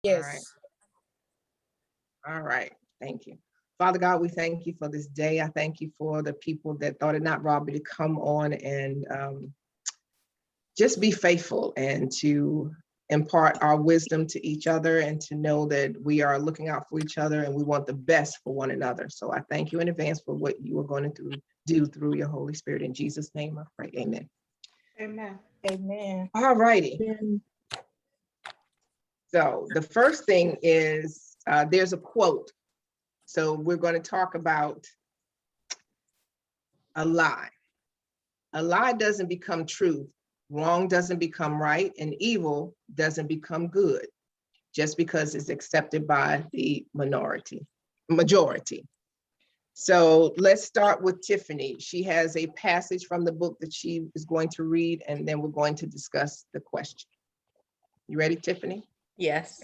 All right. Yes. All right. Thank you. Father God, we thank you for this day. I thank you for the people that thought it not robbery to come on and just be faithful and to impart our wisdom to each other and to know that we are looking out for each other and we want the best for one another. So I thank you in advance for what you are going to do through your Holy Spirit. In Jesus' name I pray. Amen. Amen. Amen. All righty. So the first thing is there's a quote. So we're going to talk about a lie. A lie doesn't become truth. Wrong doesn't become right, and evil doesn't become good just because it's accepted by the majority. So let's start with Tiffany. She has a passage from the book that she is going to read, and then we're going to discuss the question. You ready, Tiffany? Yes.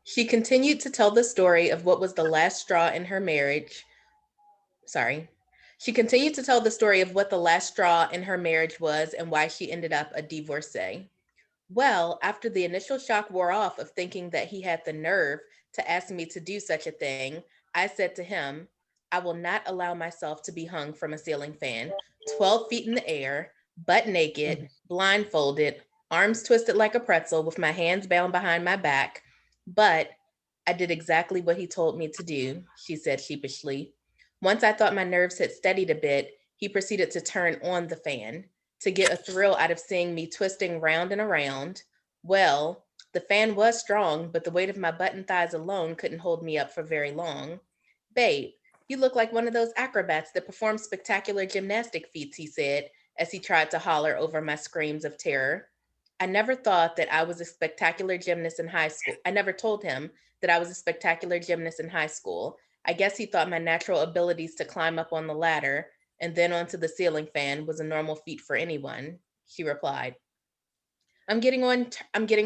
She continued to tell the story of what was the last straw in her marriage. Sorry. She continued to tell the story of what the last straw in her marriage was and why she ended up a divorcee. Well, after the initial shock wore off of thinking that he had the nerve to ask me to do such a thing, I said to him, I will not allow myself to be hung from a ceiling fan, 12 feet in the air, butt naked, blindfolded, arms twisted like a pretzel with my hands bound behind my back. But I did exactly what he told me to do, she said sheepishly. Once I thought my nerves had steadied a bit, he proceeded to turn on the fan to get a thrill out of seeing me twisting round and around. Well, the fan was strong, but the weight of my butt and thighs alone couldn't hold me up for very long. Babe, you look like one of those acrobats that perform spectacular gymnastic feats, he said, as he tried to holler over my screams of terror. I never thought that I was a spectacular gymnast in high school. I never told him that I was a spectacular gymnast in high school. I guess he thought my natural abilities to climb up on the ladder and then onto the ceiling fan was a normal feat for anyone, she replied. I'm getting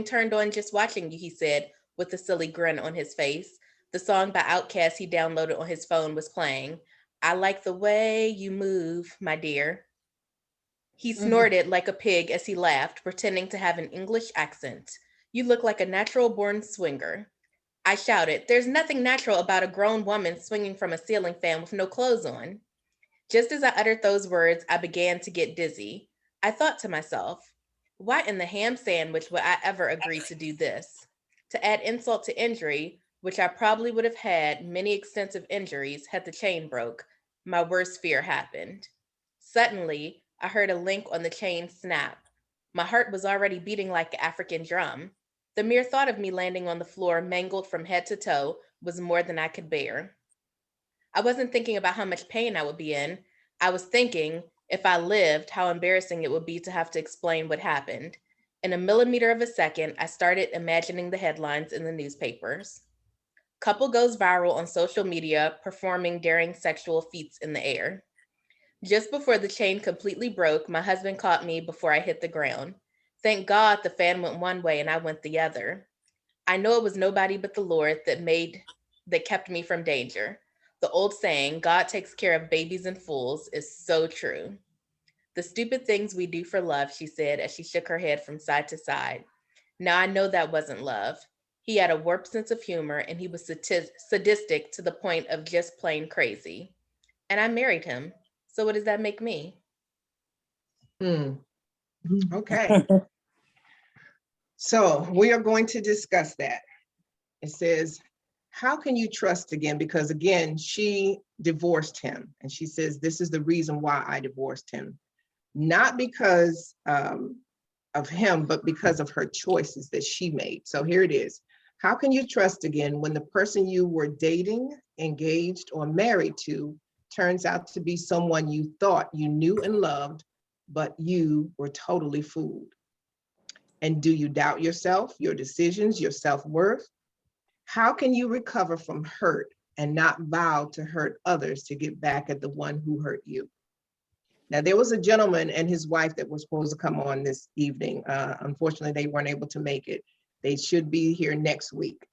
turned on just watching you, he said, with a silly grin on his face. The song by Outkast he downloaded on his phone was playing. I like the way you move, my dear. He snorted like a pig as he laughed, pretending to have an English accent. You look like a natural born swinger. I shouted, There's nothing natural about a grown woman swinging from a ceiling fan with no clothes on. Just as I uttered those words, I began to get dizzy. I thought to myself, why in the ham sandwich would I ever agree to do this? To add insult to injury, which I probably would have had many extensive injuries had the chain broke, my worst fear happened. Suddenly, I heard a link on the chain snap. My heart was already beating like an African drum. The mere thought of me landing on the floor, mangled from head to toe, was more than I could bear. I wasn't thinking about how much pain I would be in. I was thinking, if I lived, how embarrassing it would be to have to explain what happened. In a millimeter of a second, I started imagining the headlines in the newspapers. Couple goes viral on social media performing daring sexual feats in the air. Just before the chain completely broke, my husband caught me before I hit the ground. Thank God the fan went one way and I went the other. I know it was nobody but the Lord that kept me from danger. The old saying, God takes care of babies and fools, is so true. The stupid things we do for love, she said as she shook her head from side to side. Now I know that wasn't love. He had a warped sense of humor and he was sadistic to the point of just plain crazy. And I married him. So what does that make me? Hmm. Okay. So we are going to discuss that. It says, how can you trust again? Because again, she divorced him. And she says, this is the reason why I divorced him. Not because of him, but because of her choices that she made. So here it is. How can you trust again when the person you were dating, engaged, or married to turns out to be someone you thought you knew and loved, but you were totally fooled? And do you doubt yourself, your decisions, your self-worth? How can you recover from hurt and not vow to hurt others to get back at the one who hurt you? Now, there was a gentleman and his wife that were supposed to come on this evening. Unfortunately, they weren't able to make it. They should be here next week.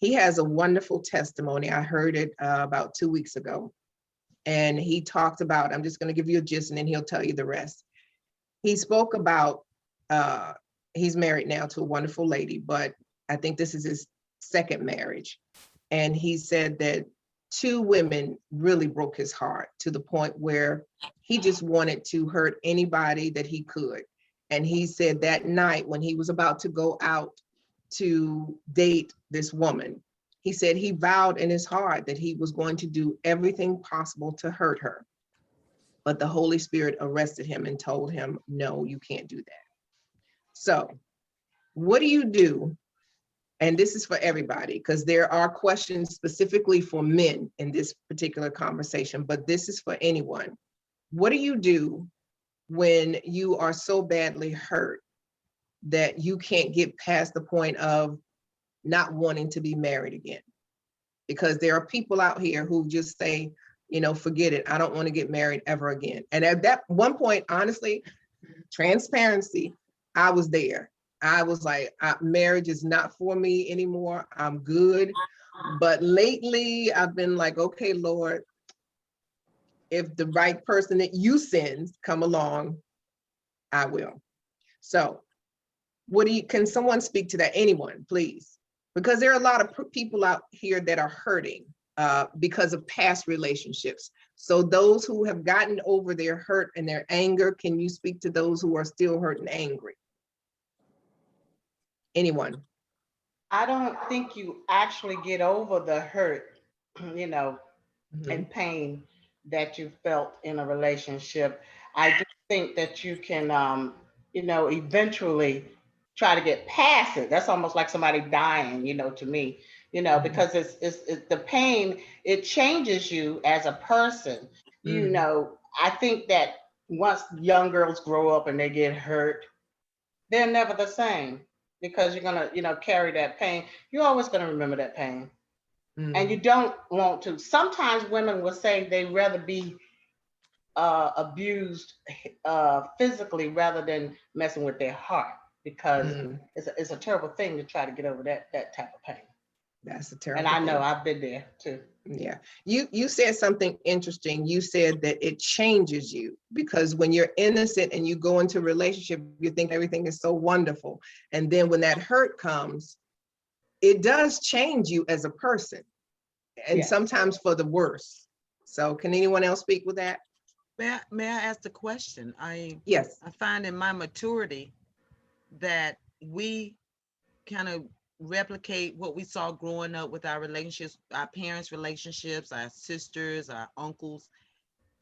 He has a wonderful testimony. I heard it about 2 weeks ago. And he talked about, I'm just going to give you a gist and then he'll tell you the rest. He spoke about, he's married now to a wonderful lady, but I think this is his second marriage. And he said that two women really broke his heart to the point where he just wanted to hurt anybody that he could. And he said that night when he was about to go out to date this woman, he said he vowed in his heart that he was going to do everything possible to hurt her. But the Holy Spirit arrested him and told him, no, you can't do that. So what do you do? And this is for everybody, because there are questions specifically for men in this particular conversation, but this is for anyone. What do you do when you are so badly hurt that you can't get past the point of not wanting to be married again? Because there are people out here who just say, you know, forget it, I don't want to get married ever again. And at that one point, honestly, transparency, I was there. I was like, marriage is not for me anymore. I'm good. But lately I've been like, okay, Lord, if the right person that you send come along, I will. So can someone speak to that? Anyone, please? Because there are a lot of people out here that are hurting because of past relationships. So those who have gotten over their hurt and their anger, can you speak to those who are still hurt and angry? Anyone? I don't think you actually get over the hurt, you know, and pain that you felt in a relationship. I do think that you can, you know, eventually try to get past it. That's almost like somebody dying, you know, to me, you know, because it's the pain, it changes you as a person. You know, I think that once young girls grow up and they get hurt, they're never the same because you're gonna, you know, carry that pain. You're always gonna remember that pain. And you don't want to. Sometimes women will say they'd rather be abused physically rather than messing with their heart because it's a terrible thing to try to get over that type of pain. That's a terrible And I know thing. I've been there too. Yeah, you said something interesting. You said that it changes you because when you're innocent and you go into a relationship, you think everything is so wonderful. And then when that hurt comes, it does change you as a person, and sometimes for the worse. So can anyone else speak with that? May I ask the question? Yes. I find in my maturity that we kind of replicate what we saw growing up with our relationships, our parents' relationships, our sisters, our uncles.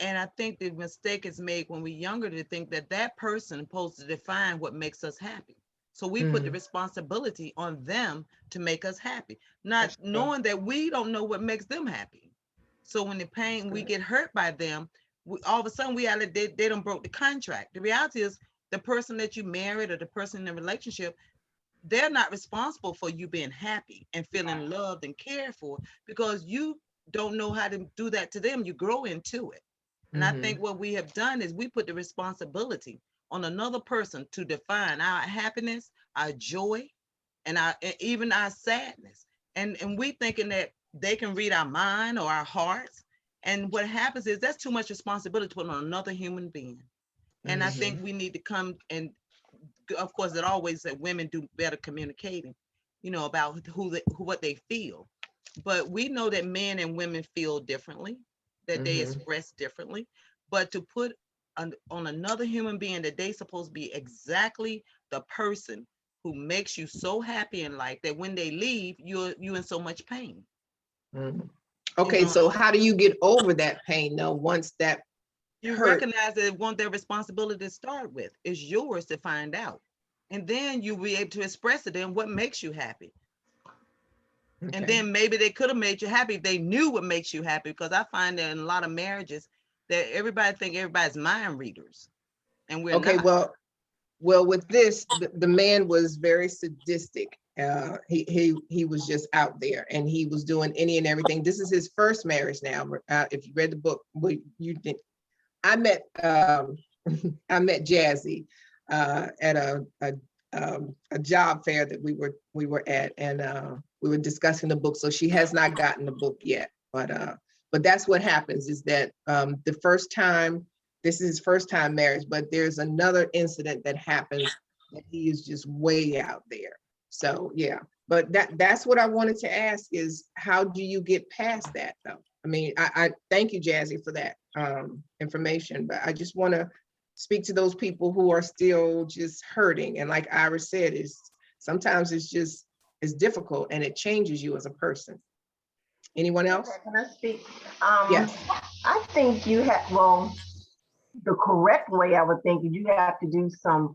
And I think the mistake is made when we're younger to think that that person is supposed to define what makes us happy. So we put the responsibility on them to make us happy, not knowing that we don't know what makes them happy. So when the pain, we get hurt by them, all of a sudden they don't broke the contract. The reality is the person that you married or the person in the relationship, they're not responsible for you being happy and feeling loved and cared for because you don't know how to do that to them. You grow into it. And I think what we have done is we put the responsibility on another person to define our happiness, our joy, and even our sadness. And we thinking that they can read our mind or our hearts. And what happens is that's too much responsibility to put on another human being. And I think we need to come and, of course, it always that women do better communicating, you know, about what they feel. But we know that men and women feel differently, that they express differently. But to put on another human being that they supposed to be exactly the person who makes you so happy in life that when they leave, you're in so much pain. Okay, so how do you get over that pain though once that you hurt? Recognize that it wasn't their responsibility to start with. It's yours to find out. And then you'll be able to express it in what makes you happy. Okay. And then maybe they could have made you happy if they knew what makes you happy, because I find that in a lot of marriages that everybody think everybody's mind readers. And we're okay, not. Well, with this, the man was very sadistic. He was just out there and he was doing any and everything. This is his first marriage now. If you read the book, you did. I met Jazzy at a job fair that we were at, and we were discussing the book. So she has not gotten the book yet, but that's what happens is that the first time. This is his first time marriage, but there's another incident that happens and he is just way out there. So yeah, But that's what I wanted to ask is, how do you get past that though? I mean, I thank you, Jazzy, for that information, but I just want to speak to those people who are still just hurting. And like Iris said, is sometimes it's difficult and it changes you as a person. Anyone else? Can I speak? Yes. I think you have, well, the correct way I would think is you have to do some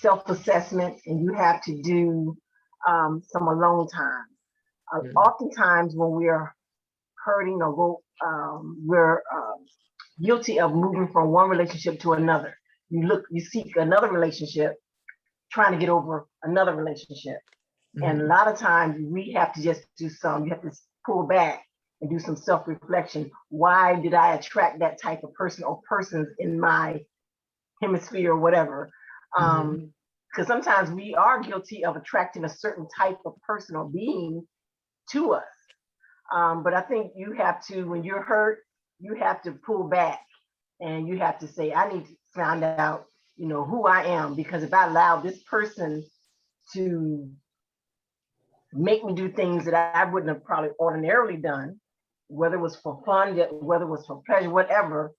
self-assessment, and you have to do some alone time. Oftentimes when we're hurting or we're guilty of moving from one relationship to another. You seek another relationship, trying to get over another relationship. And a lot of times we have to just you have to pull back and do some self-reflection. Why did I attract that type of person or persons in my hemisphere or whatever? Because sometimes we are guilty of attracting a certain type of person or being to us. But I think you have to, when you're hurt, you have to pull back and you have to say, I need to find out, who I am, because if I allow this person to make me do things that I wouldn't have probably ordinarily done, whether it was for fun, whether it was for pleasure, whatever,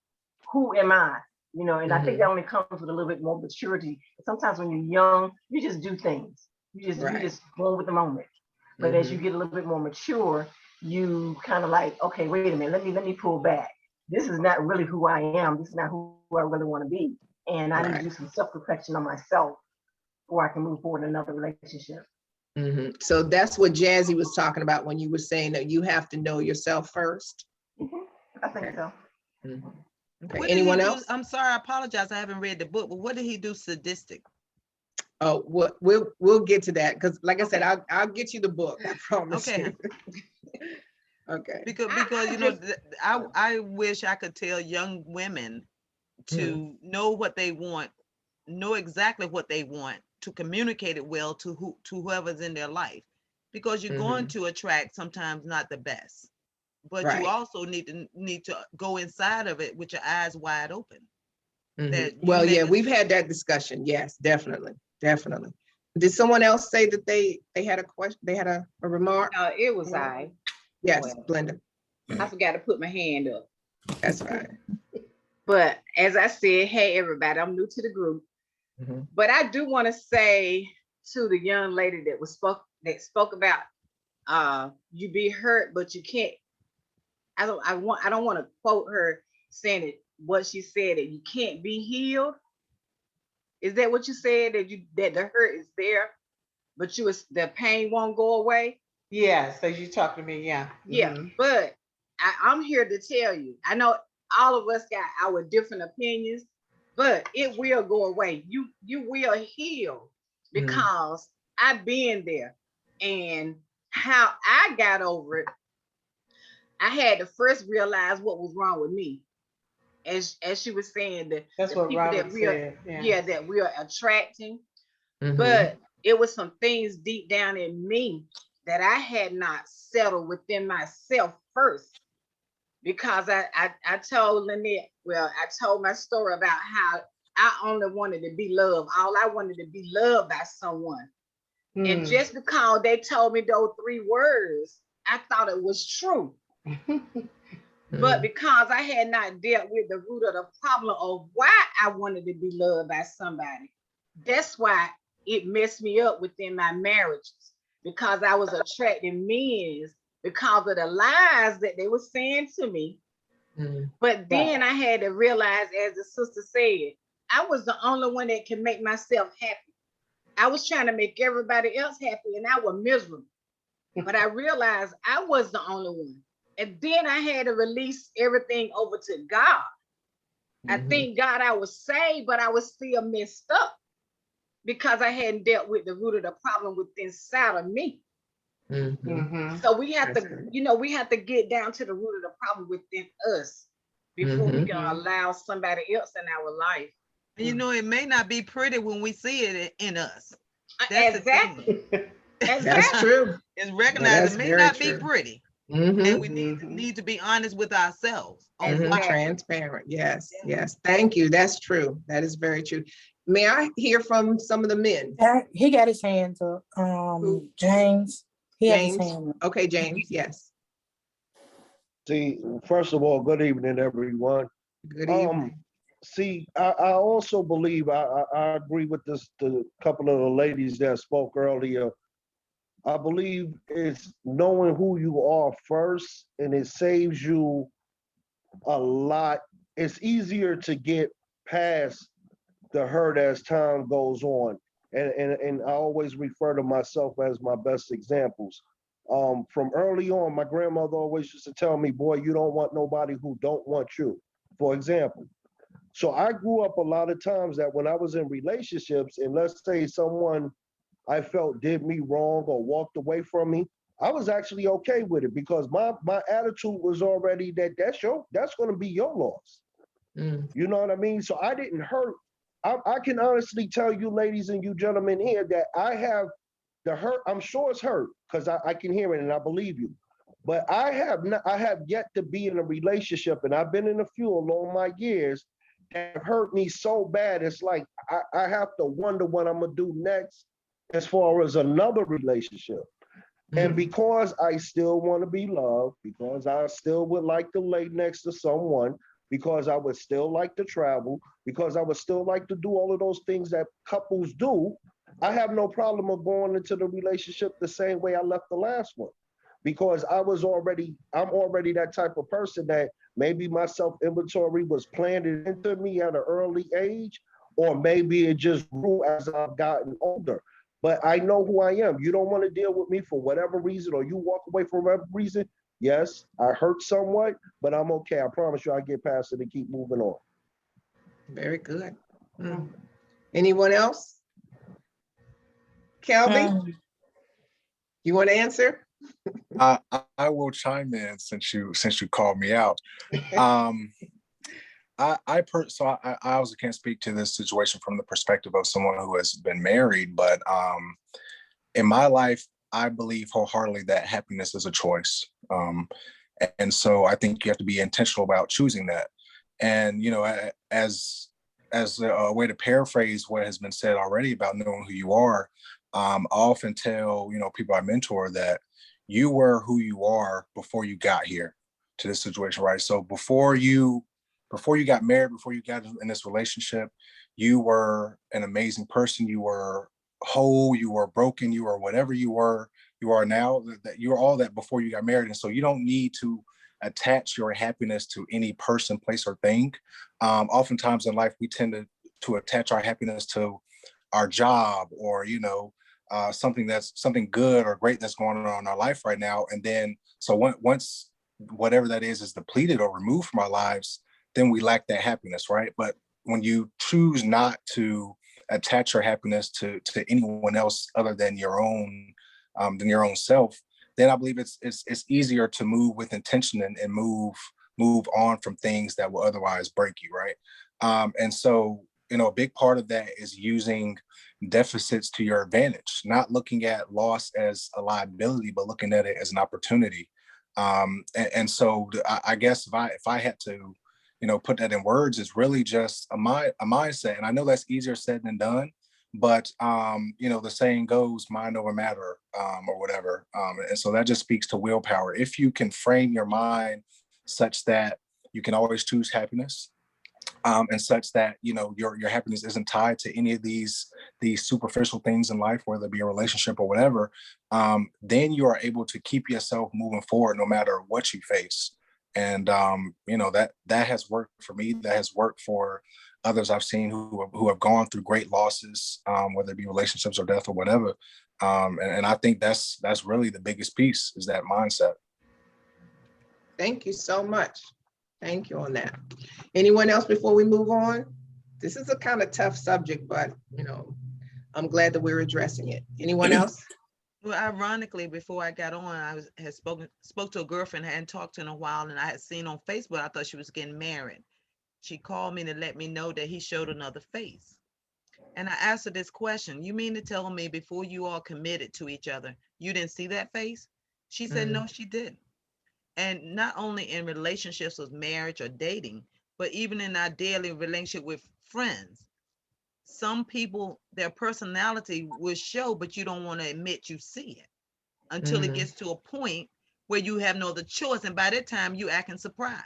who am I? And I think that only comes with a little bit more maturity. Sometimes when you're young, you just do things. You just go with the moment. But as you get a little bit more mature, you kind of like, okay, wait a minute, let me pull back. This is not really who I am. This is not who I really want to be. And I need to do some self-reflection on myself before I can move forward in another relationship. So that's what Jazzy was talking about when you were saying that you have to know yourself first. I think so. Okay. Anyone else? I'm sorry, I apologize. I haven't read the book, but what did he do sadistic? Oh, we'll get to that, because like I said, I'll get you the book. I promise you. Okay. Because I wish I could tell young women to know what they want, know exactly what they want, to communicate it well to whoever's in their life, because you're going to attract sometimes not the best, but you also need to go inside of it with your eyes wide open. Well, yeah, we've had that discussion. Yes, definitely. Did someone else say that they had a question? They had a remark? It was I. Yes, Well, Glenda. I forgot to put my hand up. That's fine. But as I said, hey, everybody, I'm new to the group. But I do want to say to the young lady that spoke about you be hurt, but you can't. I don't want to quote her saying it, what she said, that you can't be healed. Is that what you said? That the hurt is there, but the pain won't go away? Yeah, so you talking to me, yeah. Yeah, but I'm here to tell you, I know all of us got our different opinions, but it will go away. You will heal, because I've been there. And how I got over it, I had to first realize what was wrong with me. As she was saying, that's what Robert said. That we are attracting. But it was some things deep down in me that I had not settled within myself first. Because I told Lynette, I told my story about how I only wanted to be loved. All I wanted to be loved by someone. And just because they told me those 3 words, I thought it was true. But because I had not dealt with the root of the problem of why I wanted to be loved by somebody, that's why it messed me up within my marriages, because I was attracting men because of the lies that they were saying to me. But then I had to realize, as the sister said, I was the only one that can make myself happy. I was trying to make everybody else happy and I was miserable. But I realized I was the only one. And then I had to release everything over to God. I thank God I was saved, but I was still messed up because I hadn't dealt with the root of the problem within inside of me. So we have to, we have to get down to the root of the problem within us before we can allow somebody else in our life. It may not be pretty when we see it in us. That's exactly. That's true. It's recognized it may not be pretty. And we need to be honest with ourselves. Transparent. Yes. Thank you. That's true. That is very true. May I hear from some of the men? He got his hands up. Who? James. He has his James? hand up. Okay, James, yes. See, first of all, good evening, everyone. Good evening. See, I also believe I agree with the couple of the ladies that spoke earlier. I believe it's knowing who you are first, and it saves you a lot. It's easier to get past the hurt as time goes on. And I always refer to myself as my best examples. From early on, my grandmother always used to tell me, boy, you don't want nobody who don't want you, for example. So I grew up a lot of times that when I was in relationships, and let's say someone I felt did me wrong or walked away from me, I was actually okay with it because my attitude was already that that's going to be your loss. Mm. You know what I mean? So I didn't hurt. I can honestly tell you, ladies and you gentlemen here, that I have the hurt. I'm sure it's hurt because I can hear it and I believe you. But I have yet to be in a relationship, and I've been in a few along my years that have hurt me so bad. It's like I have to wonder what I'm gonna do next as far as another relationship. And because I still want to be loved, because I still would like to lay next to someone, because I would still like to travel, because I would still like to do all of those things that couples do, I have no problem of going into the relationship the same way I left the last one. Because I'm already that type of person that maybe my self-inventory was planted into me at an early age, or maybe it just grew as I've gotten older. But I know who I am. You don't want to deal with me for whatever reason, or you walk away for whatever reason. Yes, I hurt somewhat, but I'm okay. I promise you I'll get past it and keep moving on. Very good. Mm. Anyone else? Kelby, you want to answer? I will chime in since you called me out. I also can't speak to this situation from the perspective of someone who has been married, but in my life, I believe wholeheartedly that happiness is a choice. And so I think you have to be intentional about choosing that. And, as a way to paraphrase what has been said already about knowing who you are, I often tell, people I mentor that you were who you are before you got here to this situation, right? So before you got married, before you got in this relationship, you were an amazing person. You were whole, you were broken, you were whatever you are now, that you're all that before you got married. And so you don't need to attach your happiness to any person, place, or thing. Oftentimes in life, we tend to attach our happiness to our job, or, something good or great that's going on in our life right now. And then, so once whatever that is depleted or removed from our lives, then we lack that happiness, right? But when you choose not to attach your happiness to anyone else other than your own self, then I believe it's easier to move with intention and move on from things that will otherwise break you, right? And so, a big part of that is using deficits to your advantage, not looking at loss as a liability, but looking at it as an opportunity. And so I guess if I had to, put that in words, it's really just a mindset. And I know that's easier said than done, but the saying goes, mind over matter, or whatever. And so that just speaks to willpower. If you can frame your mind such that you can always choose happiness, and such that your happiness isn't tied to any of these superficial things in life, whether it be a relationship or whatever, then you are able to keep yourself moving forward no matter what you face. And that has worked for me. That has worked for others I've seen who have gone through great losses, whether it be relationships or death or whatever. And I think that's really the biggest piece, is that mindset. Thank you so much. Thank you on that. Anyone else before we move on? This is a kind of tough subject, but I'm glad that we're addressing it. Anyone else? Well, ironically, before I got on, I had spoke to a girlfriend I hadn't talked to in a while, and I had seen on Facebook, I thought she was getting married. She called me to let me know that he showed another face. And I asked her this question: you mean to tell me before you all committed to each other, you didn't see that face? She said, no, she didn't. And not only in relationships with marriage or dating, but even in our daily relationship with friends. some people, their personality will show, but you don't want to admit you see it until it gets to a point where you have no other choice. And by that time, you acting surprised.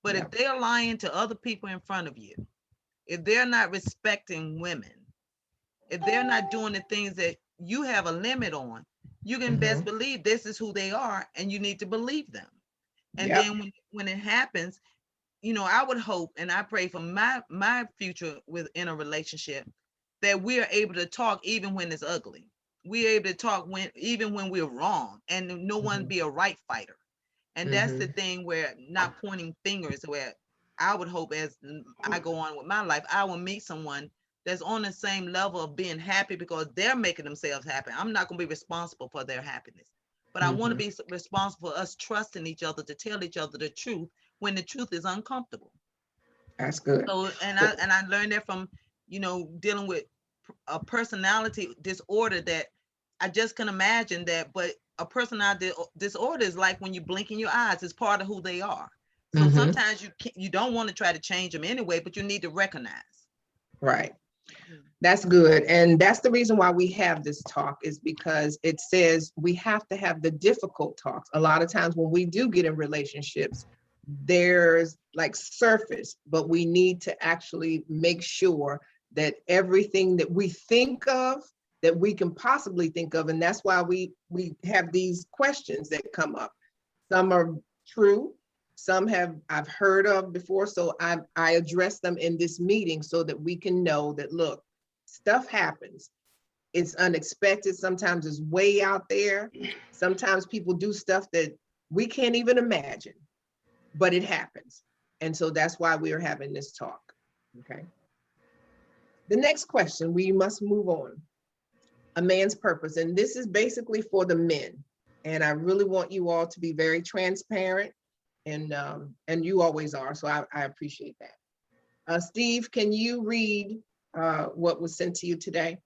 But if they're lying to other people in front of you, if they're not respecting women, if they're not doing the things that you have a limit on, you can best believe this is who they are, and you need to believe them. And then when it happens, you know, I would hope and I pray for my future within a relationship that we are able to talk even when it's ugly. We're able to talk even when we're wrong, and no one be a right fighter. And that's the thing, where not pointing fingers, where I would hope as I go on with my life, I will meet someone that's on the same level of being happy because they're making themselves happy. I'm not going to be responsible for their happiness, but I want to be responsible for us trusting each other to tell each other the truth when the truth is uncomfortable. That's good. So, and I learned that from, you know, dealing with a personality disorder that I just can imagine that, but a personality disorder is like when you blink in your eyes, it's part of who they are. So sometimes you don't want to try to change them anyway, but you need to recognize. Right. That's good. And that's the reason why we have this talk, is because it says we have to have the difficult talks. A lot of times when we do get in relationships, there's like surface, but we need to actually make sure that everything that we think of, that we can possibly think of, and that's why we have these questions that come up. Some are true, some I've heard of before, so I address them in this meeting so that we can know that, look, stuff happens. It's unexpected. Sometimes it's way out there. Sometimes people do stuff that we can't even imagine, but it happens. And so that's why we are having this talk, okay? The next question, we must move on. A man's purpose, and this is basically for the men. And I really want you all to be very transparent, and you always are, so I appreciate that. Steve, can you read what was sent to you today?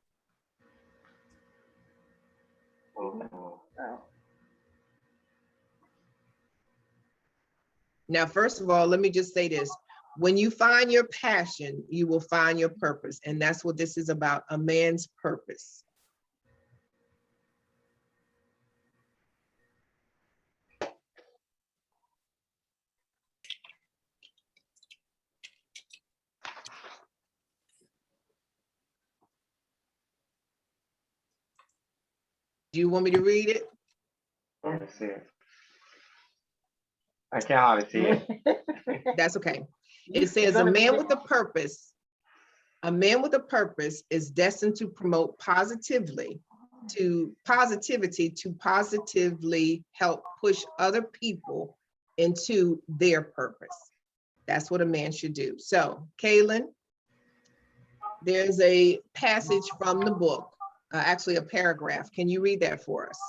Now, first of all, let me just say this. When you find your passion, you will find your purpose. And that's what this is about, a man's purpose. Do you want me to read it? Let's see. I can't hardly see it. That's okay. It says a man with a purpose is destined to promote positivity to positively help push other people into their purpose. That's what a man should do. So, Kaylin, there's a passage from the book, actually a paragraph. Can you read that for us?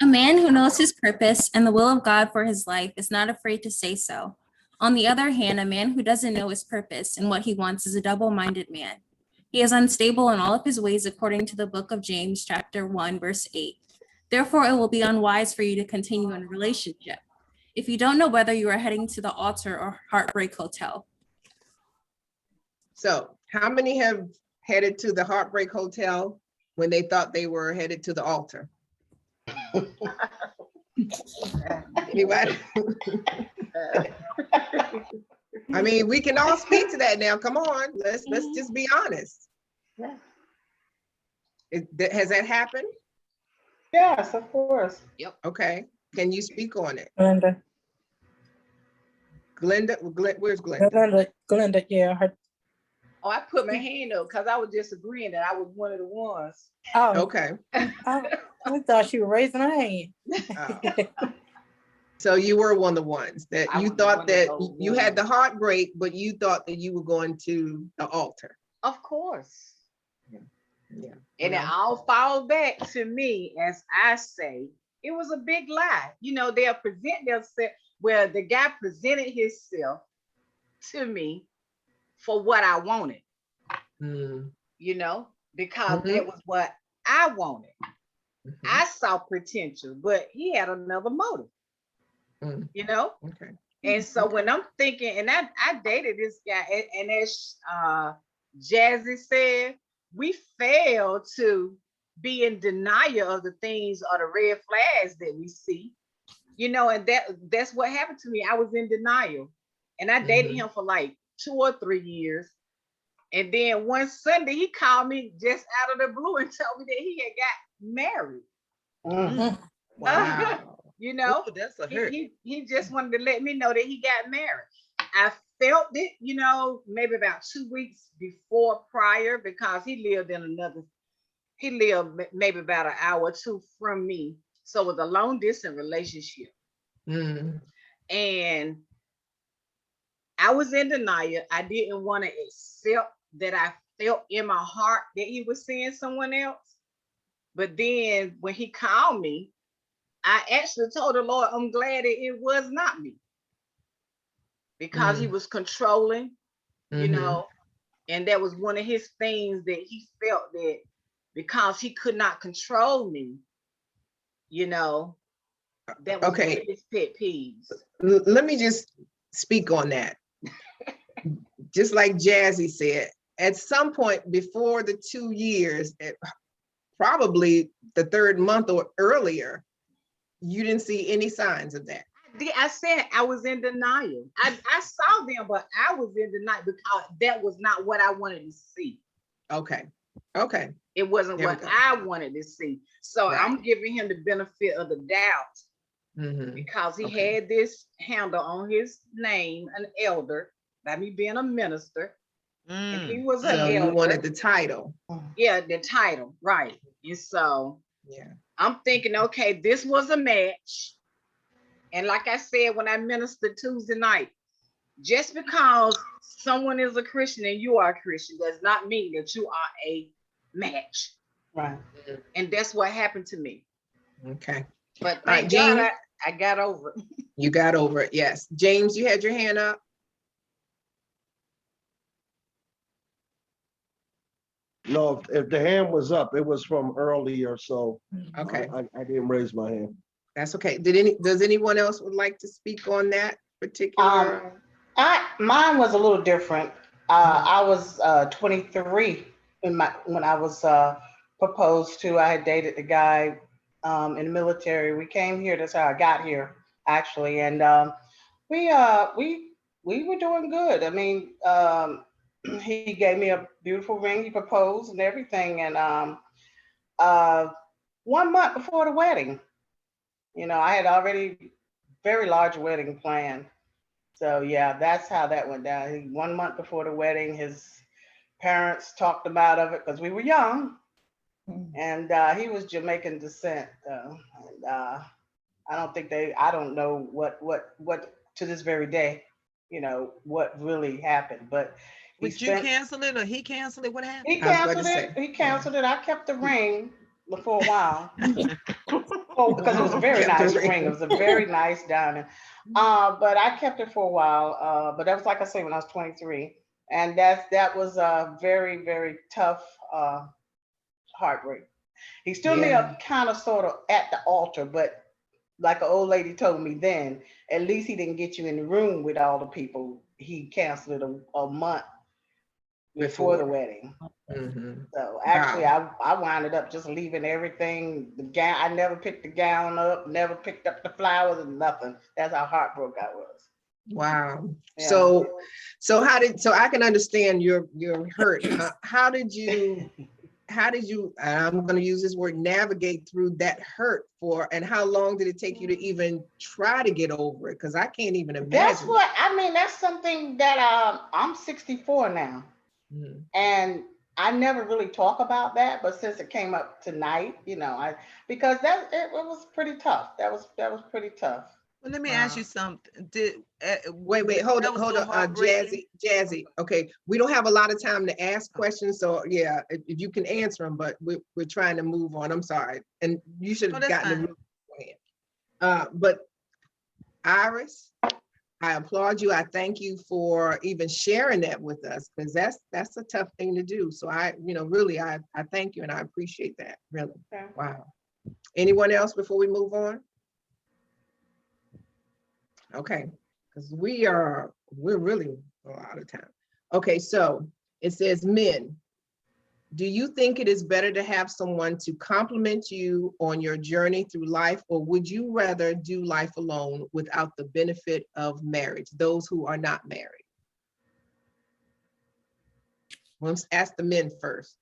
A man who knows his purpose and the will of God for his life is not afraid to say so. On the other hand, a man who doesn't know his purpose and what he wants is a double-minded man. He is unstable in all of his ways, according to the book of James, chapter 1, verse 8. Therefore, it will be unwise for you to continue in a relationship if you don't know whether you are heading to the altar or heartbreak hotel. So, how many have headed to the heartbreak hotel when they thought they were headed to the altar? Anybody? I mean, we can all speak to that now. Come on, let's just be honest. Has that happened? Yes, of course. Yep. Okay. Can you speak on it? Glenda, Where's Glenda? Glenda, yeah. Oh, I put my hand up because I was just agreeing that I was one of the ones. Oh, Okay. I thought she was raising her hand. Oh. So you were one of the ones that you thought that you had the heartbreak, but you thought that you were going to the altar. Of course. Yeah. And it all falls back to me, as I say, it was a big lie. You know, they'll present themselves, well, the guy presented himself to me for what I wanted, you know, because that was what I wanted. I saw potential, but he had another motive, you know? Okay. And so when I'm thinking, and I dated this guy, and as Jazzy said, we fail to be in denial of the things or the red flags that we see, and that's what happened to me. I was in denial, and I dated him for like 2 or 3 years. And then one Sunday he called me just out of the blue and told me that he had got married. Wow. Ooh, that's a hurt. He just wanted to let me know that he got married. I felt it, maybe about 2 weeks prior, because he lived maybe about an hour or two from me. So it was a long distance relationship. And I was in denial. I didn't want to accept that I felt in my heart that he was seeing someone else. But then when he called me, I actually told the Lord, I'm glad that it was not me, because he was controlling, and that was one of his things, that he felt that because he could not control me, that was one of his pet peeves. Let me just speak on that. Just like Jazzy said, at some point before the 2 years, probably the 3rd month or earlier, you didn't see any signs of that. I said I was in denial. I saw them, but I was in denial because that was not what I wanted to see. Okay. It wasn't what I wanted to see. So I'm giving him the benefit of the doubt, because he had this handle on his name, an elder, by me being a minister. And he was an elder. You wanted the title. Yeah, the title, right. And so I'm thinking, okay, this was a match. And like I said, when I ministered Tuesday night, just because someone is a Christian and you are a Christian does not mean that you are a match. Right. And that's what happened to me. Okay. But thank God I got over it. You got over it, yes. James, you had your hand up? No, if the hand was up, it was from earlier, so Okay. I didn't raise my hand. That's okay. Does anyone else would like to speak on that particular? Mine was a little different. I was 23 when I was proposed to. I had dated the guy in the military. We came here. That's how I got here, actually. And we were doing good. I mean, he gave me a beautiful ring. He proposed and everything. And 1 month before the wedding, I had already very large wedding planned. So yeah, that's how that went down. 1 month before the wedding, his parents talked about it because we were young, and he was Jamaican descent. And I don't know what to this very day, what really happened. But would you cancel it or he canceled it? What happened? He canceled it. He canceled it. I kept the ring for a while. Because it was a very nice ring. It was a very nice diamond. But I kept it for a while. But that was, like I say, when I was 23. And that was a very, very tough heartbreak. He stood me up kind of sort of at the altar, but like an old lady told me then, at least he didn't get you in the room with all the people. He canceled it a month before the wedding. So actually, I wound up just leaving everything. The gown, I never picked the gown up, never picked up the flowers and nothing. That's how heartbroken I was. Wow. Yeah. So I can understand your hurt. How did you, I'm going to use this word, navigate through that hurt and how long did it take you to even try to get over it? Because I can't even imagine. That's something that I'm 64 now. And I never really talk about that, but since it came up tonight, because it was pretty tough. That was pretty tough. Well, let me ask you something. Wait, hold on, Jazzy. Okay, we don't have a lot of time to ask questions, so yeah, if you can answer them, but we're trying to move on. I'm sorry, and you should have gotten the. But Iris, I applaud you. I thank you for even sharing that with us, because that's a tough thing to do. So I thank you and I appreciate that. Really. Okay. Wow. Anyone else before we move on? Okay, because we're really a lot of time. Okay, so It says, men, do you think it is better to have someone to compliment you on your journey through life, or would you rather do life alone without the benefit of marriage? Those who are not married. Let's ask the men first.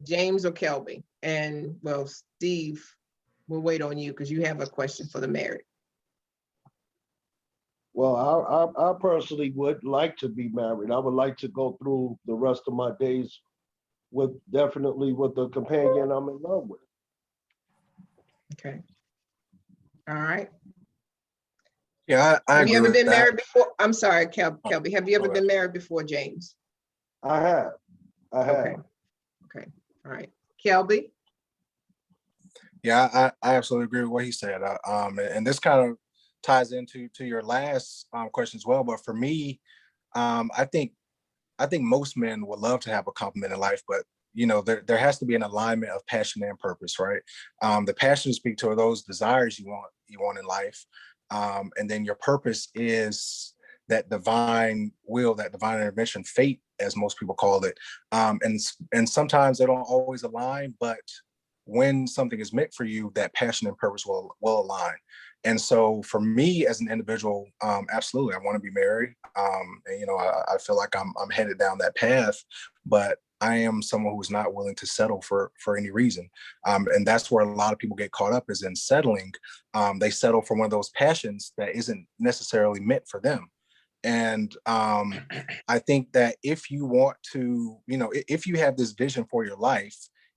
James or Kelby? And well, Steve, we'll wait on you because you have a question for the married. Well, I personally would like to be married. I would like to go through the rest of my days with the companion I'm in love with. Okay. All right. Yeah, I Have you agree ever with been that. married before? I'm sorry, Kelby. Have you ever been married before, James? I have. Okay. Okay. All right. Kelby? Yeah, I absolutely agree with what he said. And this kind of ties into your last question as well. But for me, I think most men would love to have a compliment in life, but you know, there has to be an alignment of passion and purpose, right? The passion speak to those desires you want in life, and then your purpose is that divine will, that divine intervention, fate, as most people call it. And sometimes they don't always align, but when something is meant for you, that passion and purpose will align. And so for me as an individual, absolutely, I want to be married. And, you know, I feel like I'm headed down that path, but I am someone who's not willing to settle for any reason. And that's where a lot of people get caught up, is in settling. They settle for one of those passions that isn't necessarily meant for them. And I think that if you want to, you know, if you have this vision for your life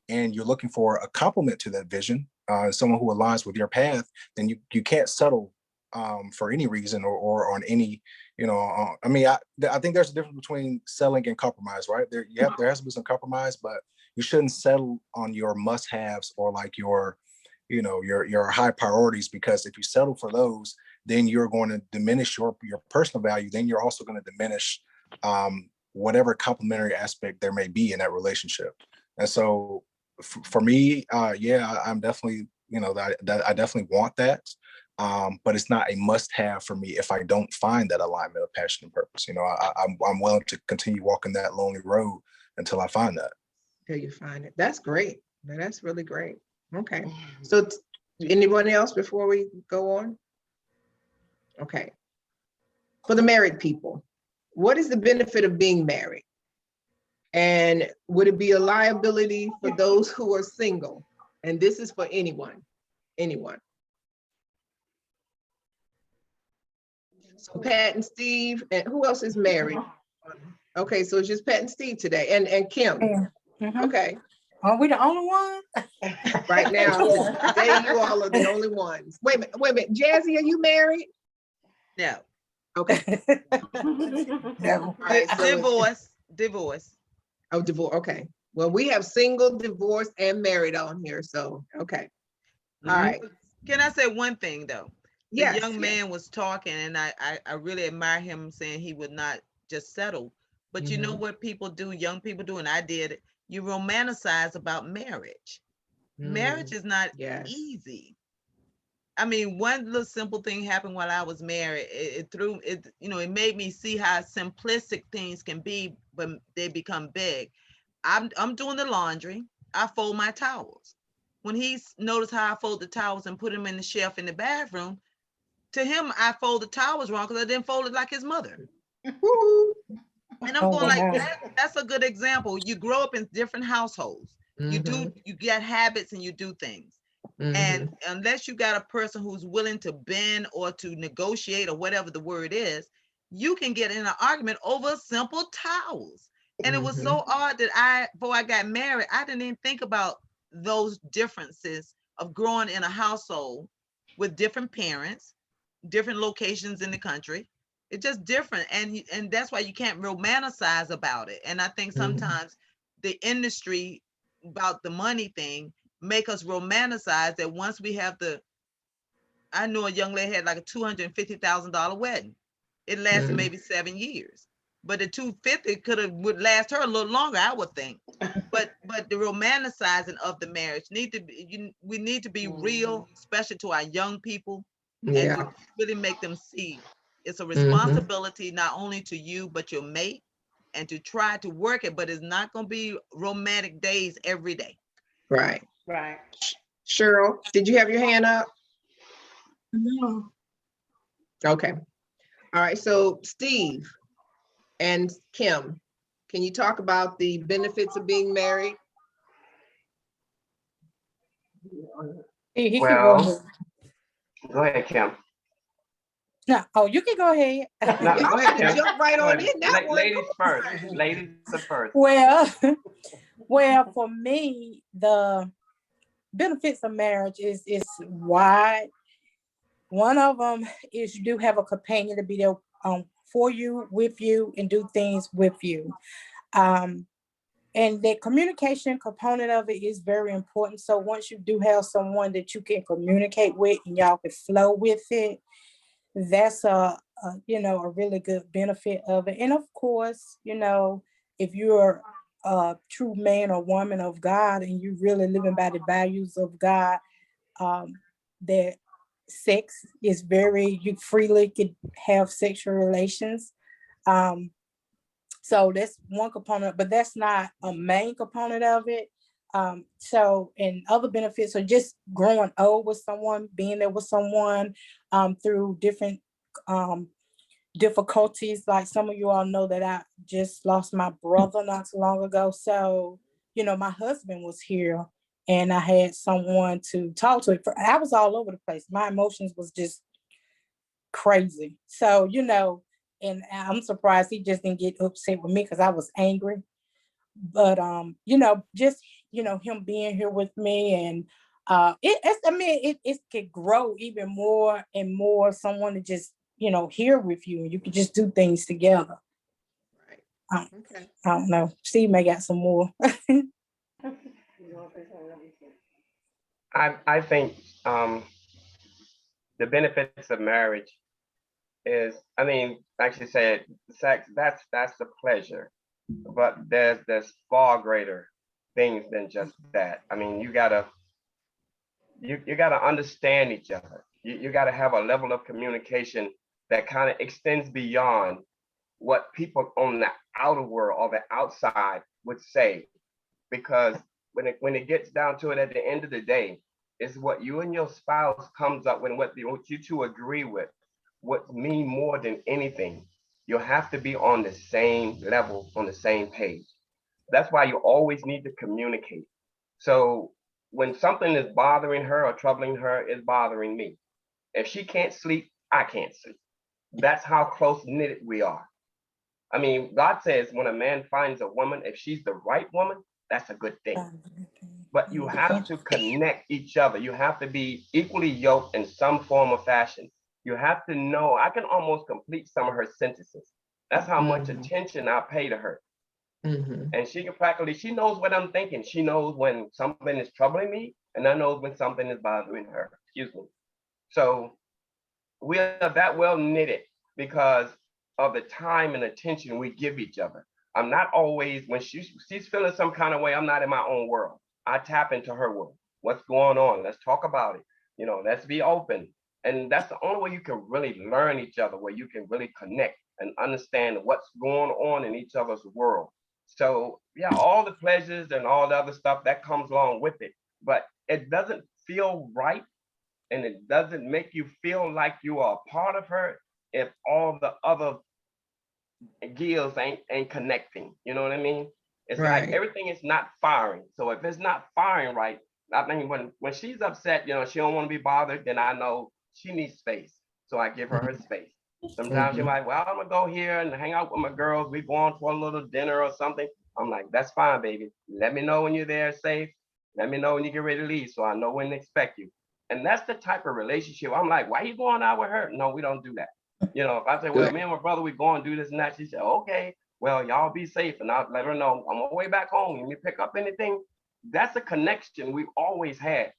and you're looking for a complement to that vision, someone who aligns with your path, then you can't settle for any reason or on any, you know, I mean, I think there's a difference between selling and compromise, right? There has to be some compromise, but you shouldn't settle on your must-haves or like your, you know, your high priorities, because if you settle for those, then you're going to diminish your personal value. Then you're also going to diminish whatever complementary aspect there may be in that relationship. And so for me, yeah, I'm definitely, you know, that I definitely want that. But it's not a must-have for me if I don't find that alignment of passion and purpose. You know, I'm willing to continue walking that lonely road until I find that. Until you find it. That's great. That's really great. Okay. So anyone else before we go on? Okay. For the married people, what is the benefit of being married? And would it be a liability for those who are single? And this is for anyone. So Pat and Steve, and who else is married? Okay, so it's just Pat and Steve today, and Kim. Yeah. Mhm. Okay. Are we the only one? Right now, today you all are the only ones. Wait a minute. Jazzy, are you married? No. Okay. No. All right, so Divorce. Oh, divorce. Okay. Well, we have single, divorced, and married on here. So, okay. All right. Can I say one thing though? Yes, The young man was talking, and I really admire him saying he would not just settle. But you know what people do, young people do, and I did it. You romanticize about marriage. Marriage is not easy. I mean, one little simple thing happened while I was married. It made me see how simplistic things can be, but they become big. I'm doing the laundry. I fold my towels. When he noticed how I fold the towels and put them in the shelf in the bathroom, to him, I fold the towels wrong because I didn't fold it like his mother. And I'm going like, that's a good example. You grow up in different households. You get habits and you do things. And unless you got a person who's willing to bend or to negotiate or whatever the word is, you can get in an argument over simple towels. And it was so odd that before I got married, I didn't even think about those differences of growing in a household with different parents, different locations in the country. It's just different. And that's why you can't romanticize about it. And I think sometimes the industry about the money thing make us romanticize that once we have I know a young lady had like a $250,000 wedding. It lasted maybe 7 years. But the 250 would last her a little longer, I would think. But the romanticizing of the marriage we need to be real, especially to our young people, and to really make them see it's a responsibility not only to you but your mate, and to try to work it, but it's not going to be romantic days every day. Right. Right. Cheryl, did you have your hand up? No. Okay. All right. So Steve and Kim, can you talk about the benefits of being married? He can go Well, ahead. go ahead, Kim. No, oh, you can go ahead. No, Y'all go had ahead, to Kim. jump right Go on ahead. in that one. Ladies Come first. on. Ladies first. Well, for me, the benefits of marriage is wide. One of them is you do have a companion to be there for you, with you, and do things with you. And the communication component of it is very important. So once you do have someone that you can communicate with and y'all can flow with it, that's a really good benefit of it. And of course, if you're a true man or woman of God and you really living by the values of God, that sex is you freely could have sexual relations. So that's one component, but that's not a main component of it. And other benefits are just growing old with someone, being there with someone through different difficulties. Like some of you all know that I just lost my brother not so long ago. So, my husband was here and I had someone to talk to. I was all over the place. My emotions was just crazy. So, and I'm surprised he just didn't get upset with me because I was angry. But just him being here with me, and it could grow even more and more. Someone to just here with you, and you can just do things together. Right. Okay. I don't know. Steve may got some more. I think the benefits of marriage is, like she said, sex, that's the pleasure. But there's far greater things than just that. You gotta understand each other. You gotta have a level of communication that kind of extends beyond what people on the outer world or the outside would say. Because when it gets down to it, at the end of the day, it's what you and your spouse comes up with, what you two agree with, what mean more than anything. You'll have to be on the same level, on the same page. That's why you always need to communicate. So when something is bothering her or troubling her, it's bothering me. If she can't sleep, I can't sleep. That's how close knitted we are. God says when a man finds a woman, if she's the right woman, that's a good thing. But you have to connect each other. You have to be equally yoked in some form or fashion. You have to know, I can almost complete some of her sentences. That's how much attention I pay to her. And she knows what I'm thinking. She knows when something is troubling me, and I know when something is bothering her. Excuse me. So we are that well knitted because of the time and attention we give each other. I'm not always, when she's feeling some kind of way, I'm not in my own world. I tap into her world. What's going on? Let's talk about it. Let's be open. And that's the only way you can really learn each other, where you can really connect and understand what's going on in each other's world. So yeah, all the pleasures and all the other stuff that comes along with it, but it doesn't feel right, and it doesn't make you feel like you are a part of her if all the other gears ain't connecting. You know what I mean? It's like everything is not firing. So if it's not firing right, when she's upset, she don't want to be bothered, then I know she needs space. So I give her space. Sometimes she might, well, I'm gonna go here and hang out with my girls. We go on for a little dinner or something. I'm like, that's fine, baby. Let me know when you're there safe. Let me know when you get ready to leave, so I know when to expect you. And that's the type of relationship. I'm like, why are you going out with her? No, we don't do that. If I say, well, me and my brother, we go and do this and that, she said, okay, well, y'all be safe. And I'll let her know I'm on my way back home. Let me pick up anything. That's a connection we've always had.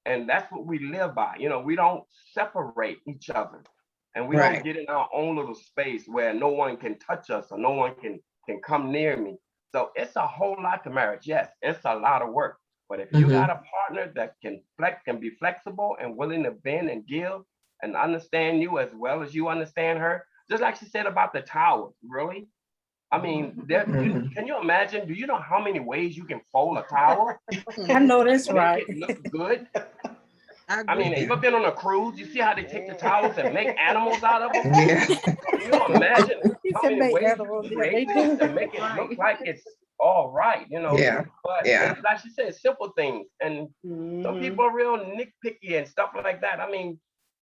And that's what we live by. We don't separate each other. And we don't get in our own little space where no one can touch us or no one can come near me. So it's a whole lot to marriage. Yes, it's a lot of work. But if you got a partner that can be flexible and willing to bend and give and understand you as well as you understand her, just like she said about the towers, really, I mean, can you imagine? Do you know how many ways you can fold a towel? I know that's Make right. it look good. I I mean, agree. have you ever been on a cruise? You see how they take the towels and make animals out of them? Yeah. Can you imagine He how said many make ways you animals. can Yeah, they create this do. and make it look like it's all right, you know? Yeah. But Yeah. it's like she said, simple things. And some people are real nitpicky and stuff like that. I mean,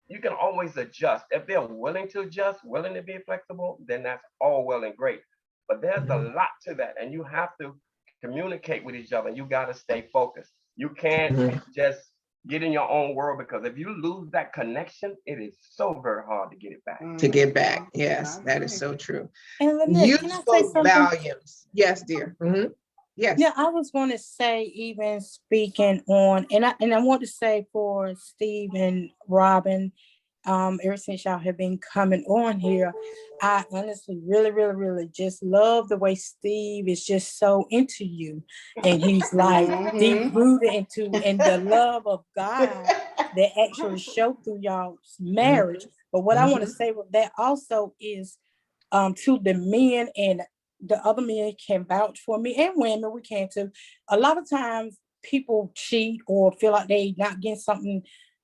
you can always adjust. If they're willing to adjust, willing to be flexible, then that's all well and great. But there's a lot to that, and you have to communicate with each other. You got to stay focused. You can't just get in your own world, because if you lose that connection, it is so very hard to get it back. To get back. Yes, that is so true. And Lynette, You can I say spoke something? volumes. Yes, dear. Yes. Yeah, I was going to say, even speaking on, and I want to say for Steve and Robin, ever since y'all have been coming on here, I honestly really just love the way Steve is just so into you, and he's like deep rooted in the love of God that actually showed through y'all's marriage. But what I want to say with that also is, to the men, and the other men can vouch for me, and women, we can too. A lot of times people cheat or feel like they not getting something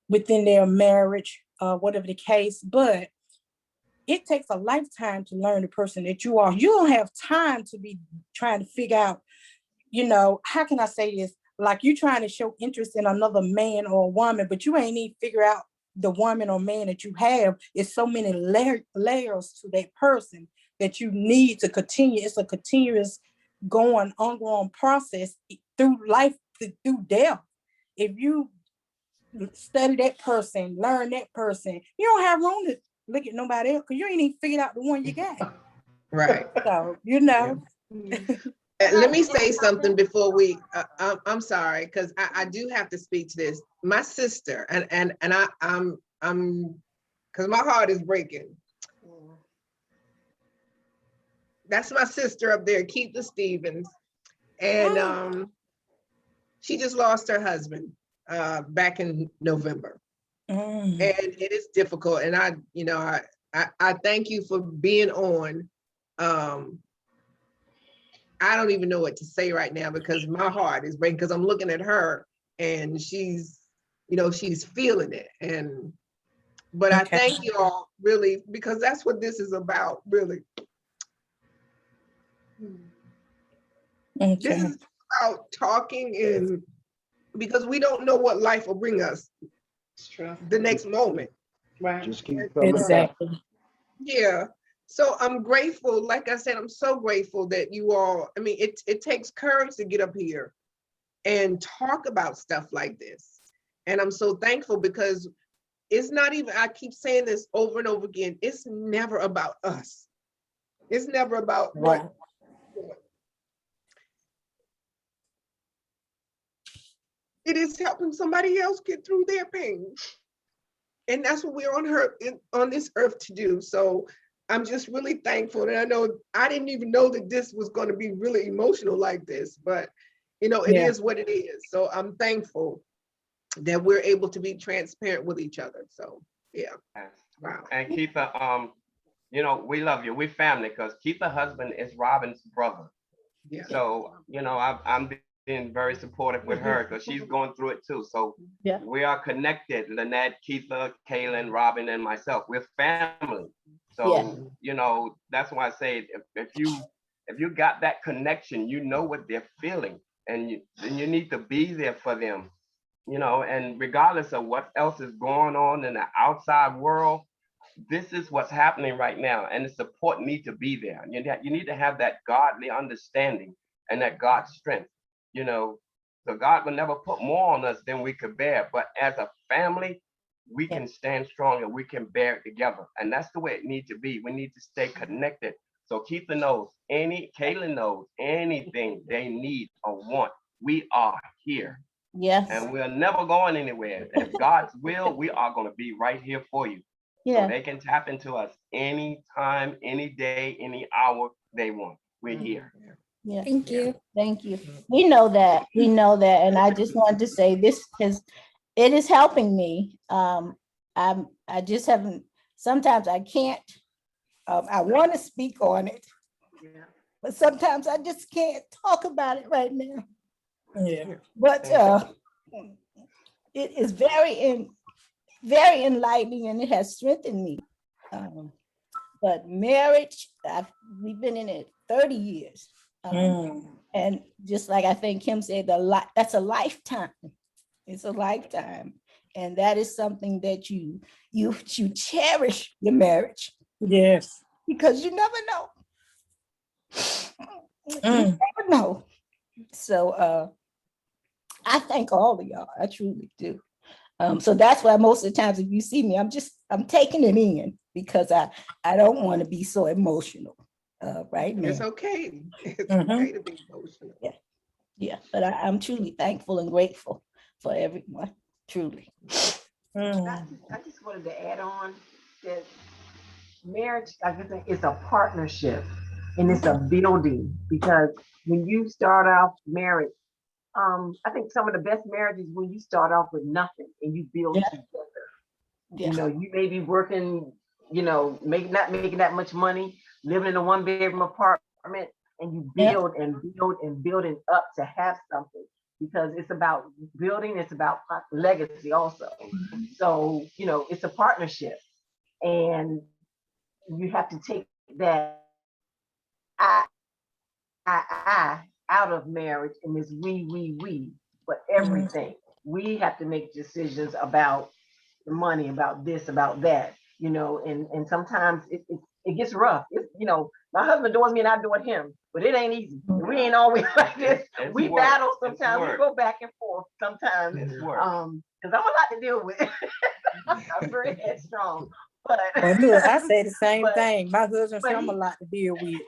within their marriage, whatever the case, but it takes a lifetime to learn the person that you are. You don't have time to be trying to figure out, how can I say this? Like, you trying to show interest in another man or a woman, but you ain't even figure out the woman or man that you have. It's so many layers to that person that you need to continue. It's a continuous ongoing process through life, through death. If you study that person, learn that person, you don't have room to look at nobody else, because you ain't even figured out the one you got. Right. So, Let me say something before we, I'm sorry, because I do have to speak to this. My sister, and I'm because my heart is breaking. That's my sister up there, Keitha Stevens. And she just lost her husband back in November. And it is difficult. And I thank you for being on. I don't even know what to say right now, because my heart is breaking, because I'm looking at her and she's feeling it. But I thank you all, really, because that's what this is about, really. This is about talking, and because we don't know what life will bring us. It's true. The next moment. Right. Just keep coming back. exactly. Yeah. So I'm grateful. Like I said, I'm so grateful that you all, I mean, it takes courage to get up here and talk about stuff like this. And I'm so thankful, because it's not even, I keep saying this over and over again, it's never about us. It's never about what. It is helping somebody else get through their pain. And that's what we're on this earth to do. So I'm just really thankful. And I know I didn't even know that this was going to be really emotional like this, but it is what it is. So I'm thankful that we're able to be transparent with each other. So yeah. Wow. And Keitha, we love you. We family, because Keitha's husband is Robin's brother. Yeah. So, I'm being very supportive with her, because she's going through it too. So we are connected. Lynette, Keitha, Kaylin, Robin, and myself. We're family. So, that's why I say, if you got that connection, you know what they're feeling, and you need to be there for them, and regardless of what else is going on in the outside world, this is what's happening right now, and the support needs to be there. You need to have that godly understanding and that God's strength, so God will never put more on us than we could bear, but as a family, we can stand strong and we can bear it together. And that's the way it needs to be. We need to stay connected. So Keitha knows, Kaylin knows, anything they need or want, we are here. Yes. And we're never going anywhere. If God's will, we are going to be right here for you. Yeah. So they can tap into us anytime, any day, any hour they want. We're here. Yeah. Thank you. Thank you. We know that. And I just wanted to say it is helping me. I just haven't, sometimes I can't, I want to speak on it, but sometimes I just can't talk about it right now. Yeah. But it is very enlightening, and it has strengthened me. But marriage, we've been in it 30 years. And just like I think Kim said, that's a lifetime. It's a lifetime. And that is something that you cherish your marriage. Yes. Because you never know. You never know. So I thank all of y'all. I truly do. So that's why most of the times if you see me, I'm taking it in because I don't want to be so emotional right now. It's okay. It's okay to be emotional. Yeah, but I'm truly thankful and grateful for everyone, truly. I just wanted to add on that marriage, I guess, is a partnership and it's a building, because when you start off married, I think some of the best marriages when you start off with nothing and you build together. You know, you may be working, not making that much money, living in a 1-bedroom apartment, and you build and build and building up to have something, because it's about building, it's about legacy also. So, it's a partnership, and you have to take that I out of marriage, and it's we, but everything. We have to make decisions about the money, about this, about that, and sometimes it gets rough. My husband adores me and I adore him, but it ain't easy. We ain't always like this. We battle sometimes. We go back and forth sometimes. Because I'm a lot to deal with. I'm very headstrong. But look, I say the same thing. My husband said I'm a lot to deal with.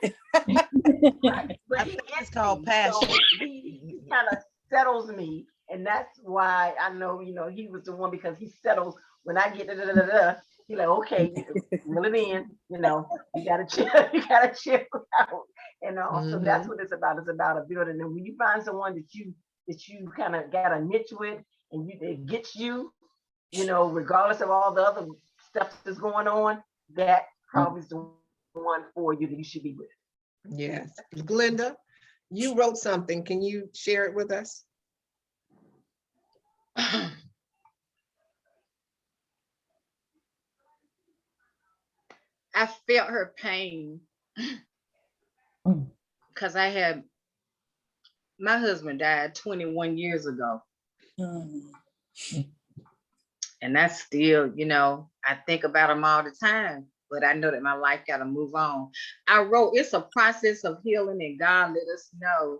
But it's called passion. So he kind of settles me, and that's why I know, he was the one, because he settles when I get He's like, okay, reel it in, you gotta chill, out. And so that's what it's about. It's about a building. And when you find someone that you kind of got a niche with, and it gets you, regardless of all the other stuff that's going on, that probably is the one for you that you should be with. Yes. Glenda, you wrote something. Can you share it with us? I felt her pain because my husband died 21 years ago. And that's still, I think about him all the time, but I know that my life got to move on. I wrote, it's a process of healing, and God let us know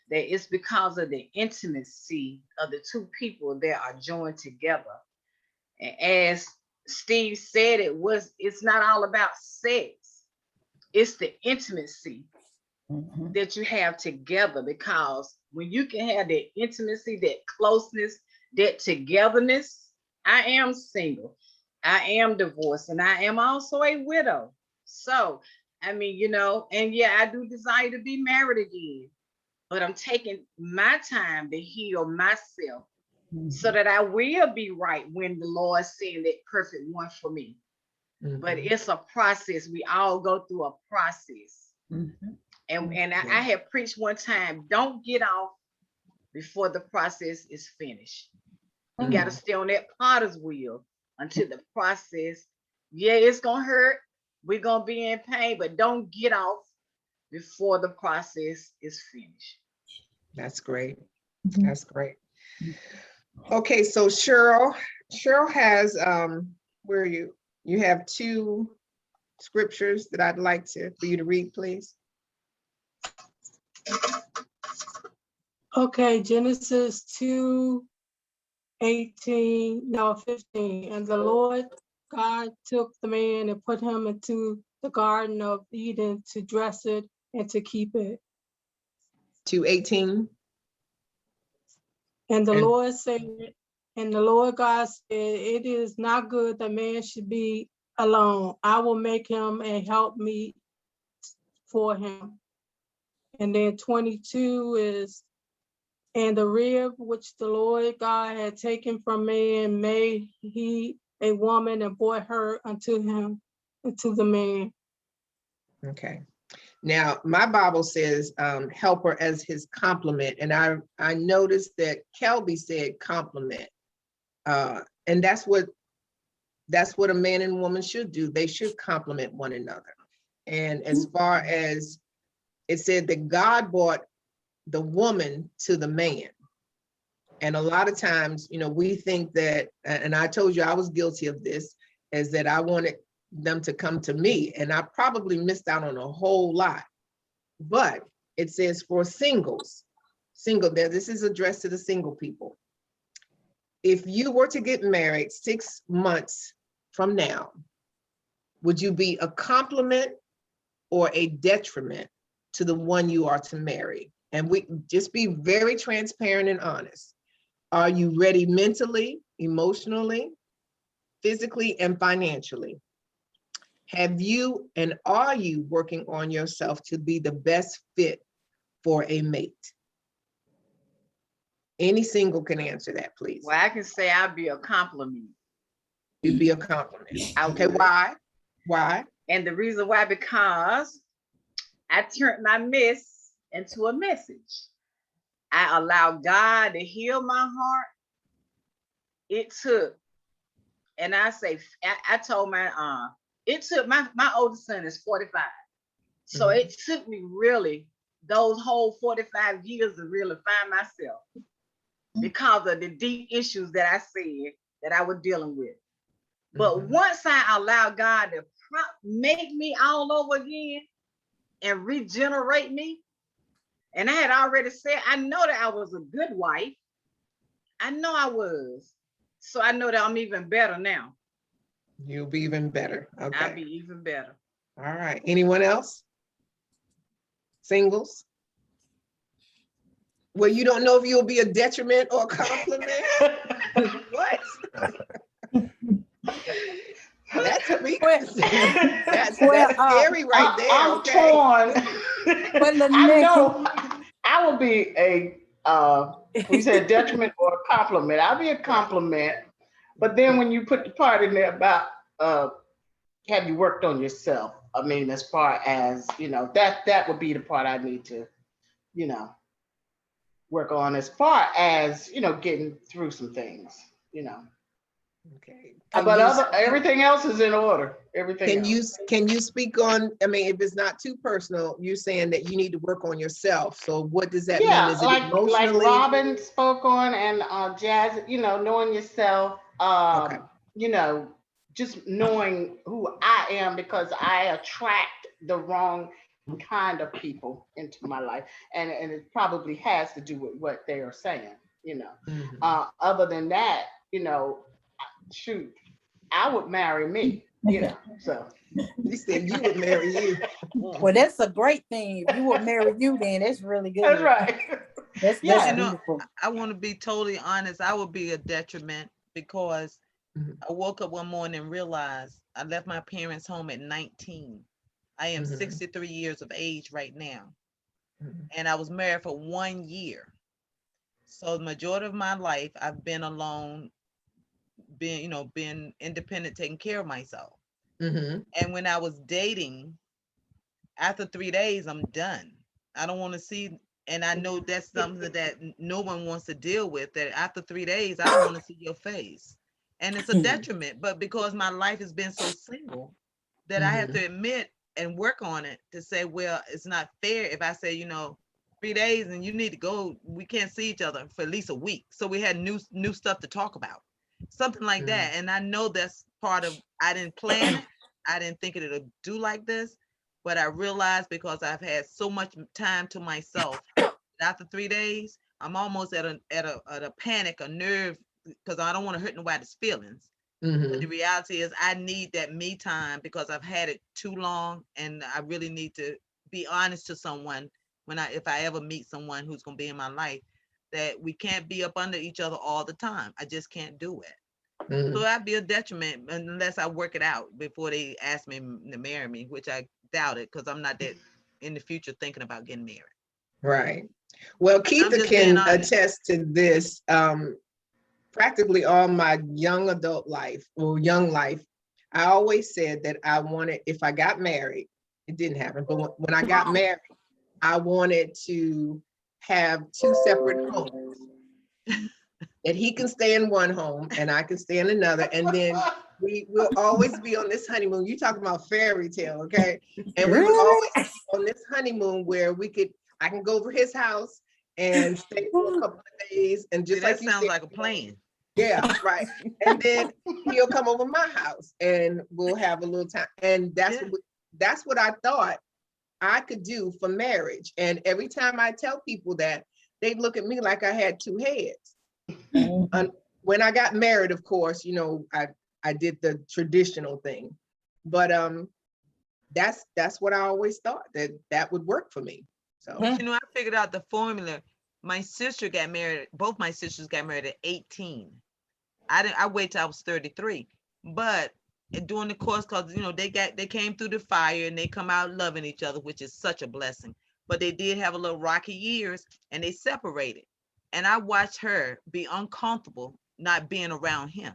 that it's because of the intimacy of the two people that are joined together. And as Steve said, it's not all about sex. It's the intimacy that you have together, because when you can have that intimacy, that closeness, that togetherness. I am single, I am divorced, and I am also a widow. So, and yeah, I do desire to be married again, but I'm taking my time to heal myself so that I will be right when the Lord sends that perfect one for me. But it's a process. We all go through a process. And I had preached one time, don't get off before the process is finished. You got to stay on that potter's wheel until the process, it's going to hurt. We're going to be in pain, but don't get off before the process is finished. That's great. That's great. Okay, so Cheryl has, where are you? You have 2 scriptures that I'd like for you to read, please. Okay, Genesis 2:15. And the Lord God took the man and put him into the Garden of Eden to dress it and to keep it. 2:18. And the Lord said, and the Lord God said, it is not good that man should be alone. I will make him a helpmeet for him. And then 22 is, and the rib which the Lord God had taken from man made he a woman and brought her unto him, unto the man. Okay. Now, my Bible says helper as his complement. And I noticed that Kelby said complement. And that's what a man and woman should do. They should complement one another. And as far as it said that God brought the woman to the man. And a lot of times, you know, we think that, and I told you I was guilty of this, is that I wanted them to come to me, and I probably missed out on a whole lot. But it says for singles, this is addressed to the single people. If you were to get married 6 months from now, would you be a compliment or a detriment to the one you are to marry? And we just be very transparent and honest. Are you ready mentally, emotionally, physically, and financially? Have you and are you working on yourself to be the best fit for a mate? Any single can answer that, please. Well, I can say I'll be a compliment. You'd be a compliment. Okay, why? Why? And the reason why, because I turned my mess into a message. I allowed God to heal my heart. It took, and I told my it took my oldest son is 45. So it took me really those whole 45 years to really find myself because of the deep issues that I said that I was dealing with. But once I allowed God to make me all over again and regenerate me, and I had already said, I know that I was a good wife. I know I was. So I know that I'm even better now. You'll be even better. Okay. I'll be even better. All right. Anyone else? Singles? Well, you don't know if you'll be a detriment or a compliment? What? That's that's scary right there. I'm torn. I know I will be a you said detriment or a compliment. I'll be a compliment. But then when you put the part in there about have you worked on yourself? I mean, as far as, you know, that would be the part I need to, you know, work on as far as, you know, getting through some things, you know. Okay. But everything else is in order. Everything Can you speak on, I mean, if it's not too personal, you're saying that you need to work on yourself. So what does that mean? Is it like emotionally? Robin spoke on, and Jazz, you know, knowing yourself, you know, just knowing who I am, because I attract the wrong kind of people into my life. And it probably has to do with what they are saying, you know. Other than that, you know, shoot, I would marry me, you know, so. You said you would marry you. Well, that's a great thing. If you would marry you, then that's really good. That's right. That's You know, beautiful. I want to be totally honest. I would be a detriment because I woke up one morning and realized I left my parents' home at 19. I am 63 years of age right now. And I was married for 1 year. So the majority of my life, I've been alone, been independent, taking care of myself. And when I was dating, after 3 days, I'm done. I don't want to see, and I know that's something that no one wants to deal with, that after 3 days, I don't want to see your face. And it's a detriment, but because my life has been so single that I have to admit and work on it to say, well, it's not fair if I say, 3 days and you need to go, we can't see each other for at least a week. So we had new stuff to talk about, something like that. And I know that's part of, I didn't plan it. I didn't think it would do like this, but I realized because I've had so much time to myself, after 3 days, I'm almost at a panic, a nerve, because I don't want to hurt nobody's feelings. But the reality is I need that me time because I've had it too long, and I really need to be honest to someone if I ever meet someone who's going to be in my life, that we can't be up under each other all the time. I just can't do it. So I'd be a detriment unless I work it out before they ask me to marry me, which I doubt it because I'm not that in the future thinking about getting married. Right. Well, Keitha can attest to this. Practically all my young adult life or young life, I always said that I wanted, if I got married, It didn't happen. But when I got married, I wanted to have 2 separate homes. That he can stay in one home and I can stay in another. And then we will always be on this honeymoon. You talking about fairy tale, okay? And we would always be on this honeymoon where I can go over his house and stay for a couple of days and just that like you sounds said, like a plan. yeah, right. And then he'll come over my house and we'll have a little time. And that's what I thought I could do for marriage. And every time I tell people that, they look at me like I had 2 heads. When I got married, of course, you know, I did the traditional thing, but that's what I always thought that would work for me. So You know, I figured out the formula. My sister got married. Both my sisters got married at 18. I waited till I was 33. But during the course, because you know they came through the fire and they come out loving each other, which is such a blessing. But they did have a little rocky years and they separated. And I watched her be uncomfortable not being around him.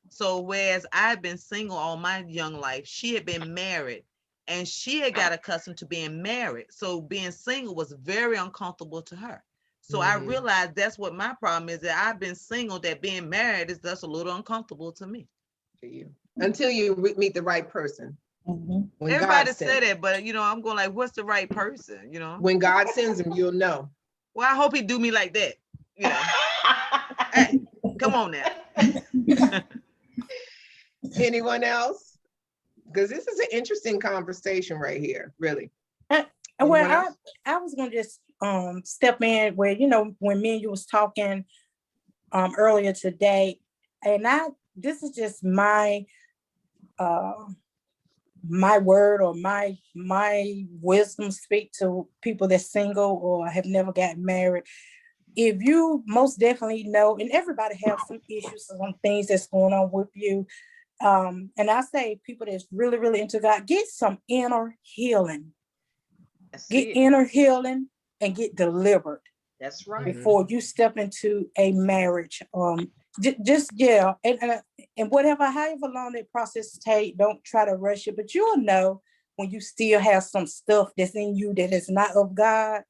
So whereas I had been single all my young life, she had been married and she had got accustomed to being married. So being single was very uncomfortable to her. So I realized that's what my problem is, that I've been single, that being married is just a little uncomfortable to me. Until you meet the right person. Everybody said it, but you know, I'm going like, what's the right person? You know, when God sends him, you'll know. Well, I hope he do me like that. You know, hey, come on now. Anyone else? Because this is an interesting conversation right here, really. Well, I was gonna just step in where, you know, when me and you was talking earlier today, and this is just my my word or my wisdom speak to people that's single or have never gotten married. If you most definitely know, and everybody have some issues, some things that's going on with you, and I say people that's really, really into God, get some inner healing. Get inner healing and get delivered. That's right. Before you step into a marriage. And whatever, however long that process take, don't try to rush it, but you'll know when you still have some stuff that's in you that is not of God,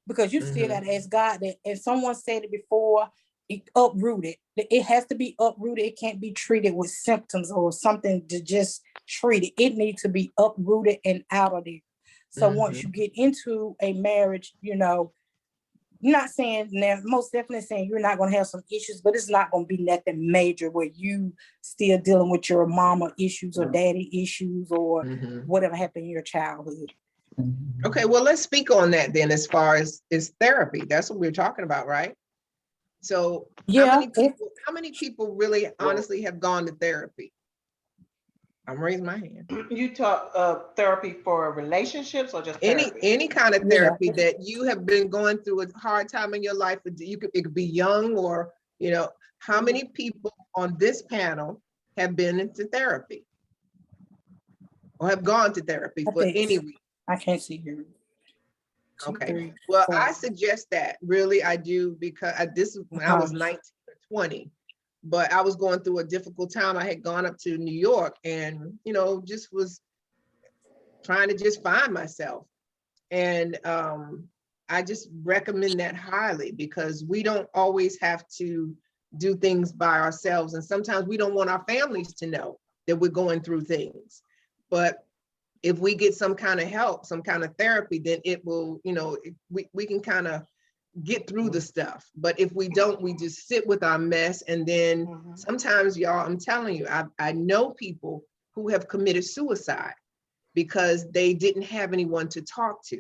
because you still got to ask God that. And someone said it before, uprooted. It has to be uprooted. It can't be treated with symptoms or something to just treat it. It needs to be uprooted and out of there. So once you get into a marriage, you know, not saying now, most definitely saying you're not going to have some issues, but it's not going to be nothing major where you still dealing with your mama issues or daddy issues or whatever happened in your childhood. Okay, well, let's speak on that then as far as therapy. That's what we're talking about, right? So how many people really honestly have gone to therapy? I'm raising my hand. You talk therapy for relationships or just therapy? Any kind of therapy that you have been going through a hard time in your life. It could be young or, you know, how many people on this panel have been into therapy or have gone to therapy for any reason? I can't see you. Okay. Well, I suggest that, really, I do, because this is when I was 19 or 20. But I was going through a difficult time. I had gone up to New York and, you know, just was trying to just find myself. And I just recommend that highly, because we don't always have to do things by ourselves. And sometimes we don't want our families to know that we're going through things. But if we get some kind of help, some kind of therapy, then it will, you know, we can kind of get through the stuff. But if we don't, we just sit with our mess. And then sometimes, y'all, I'm telling you, I know people who have committed suicide because they didn't have anyone to talk to.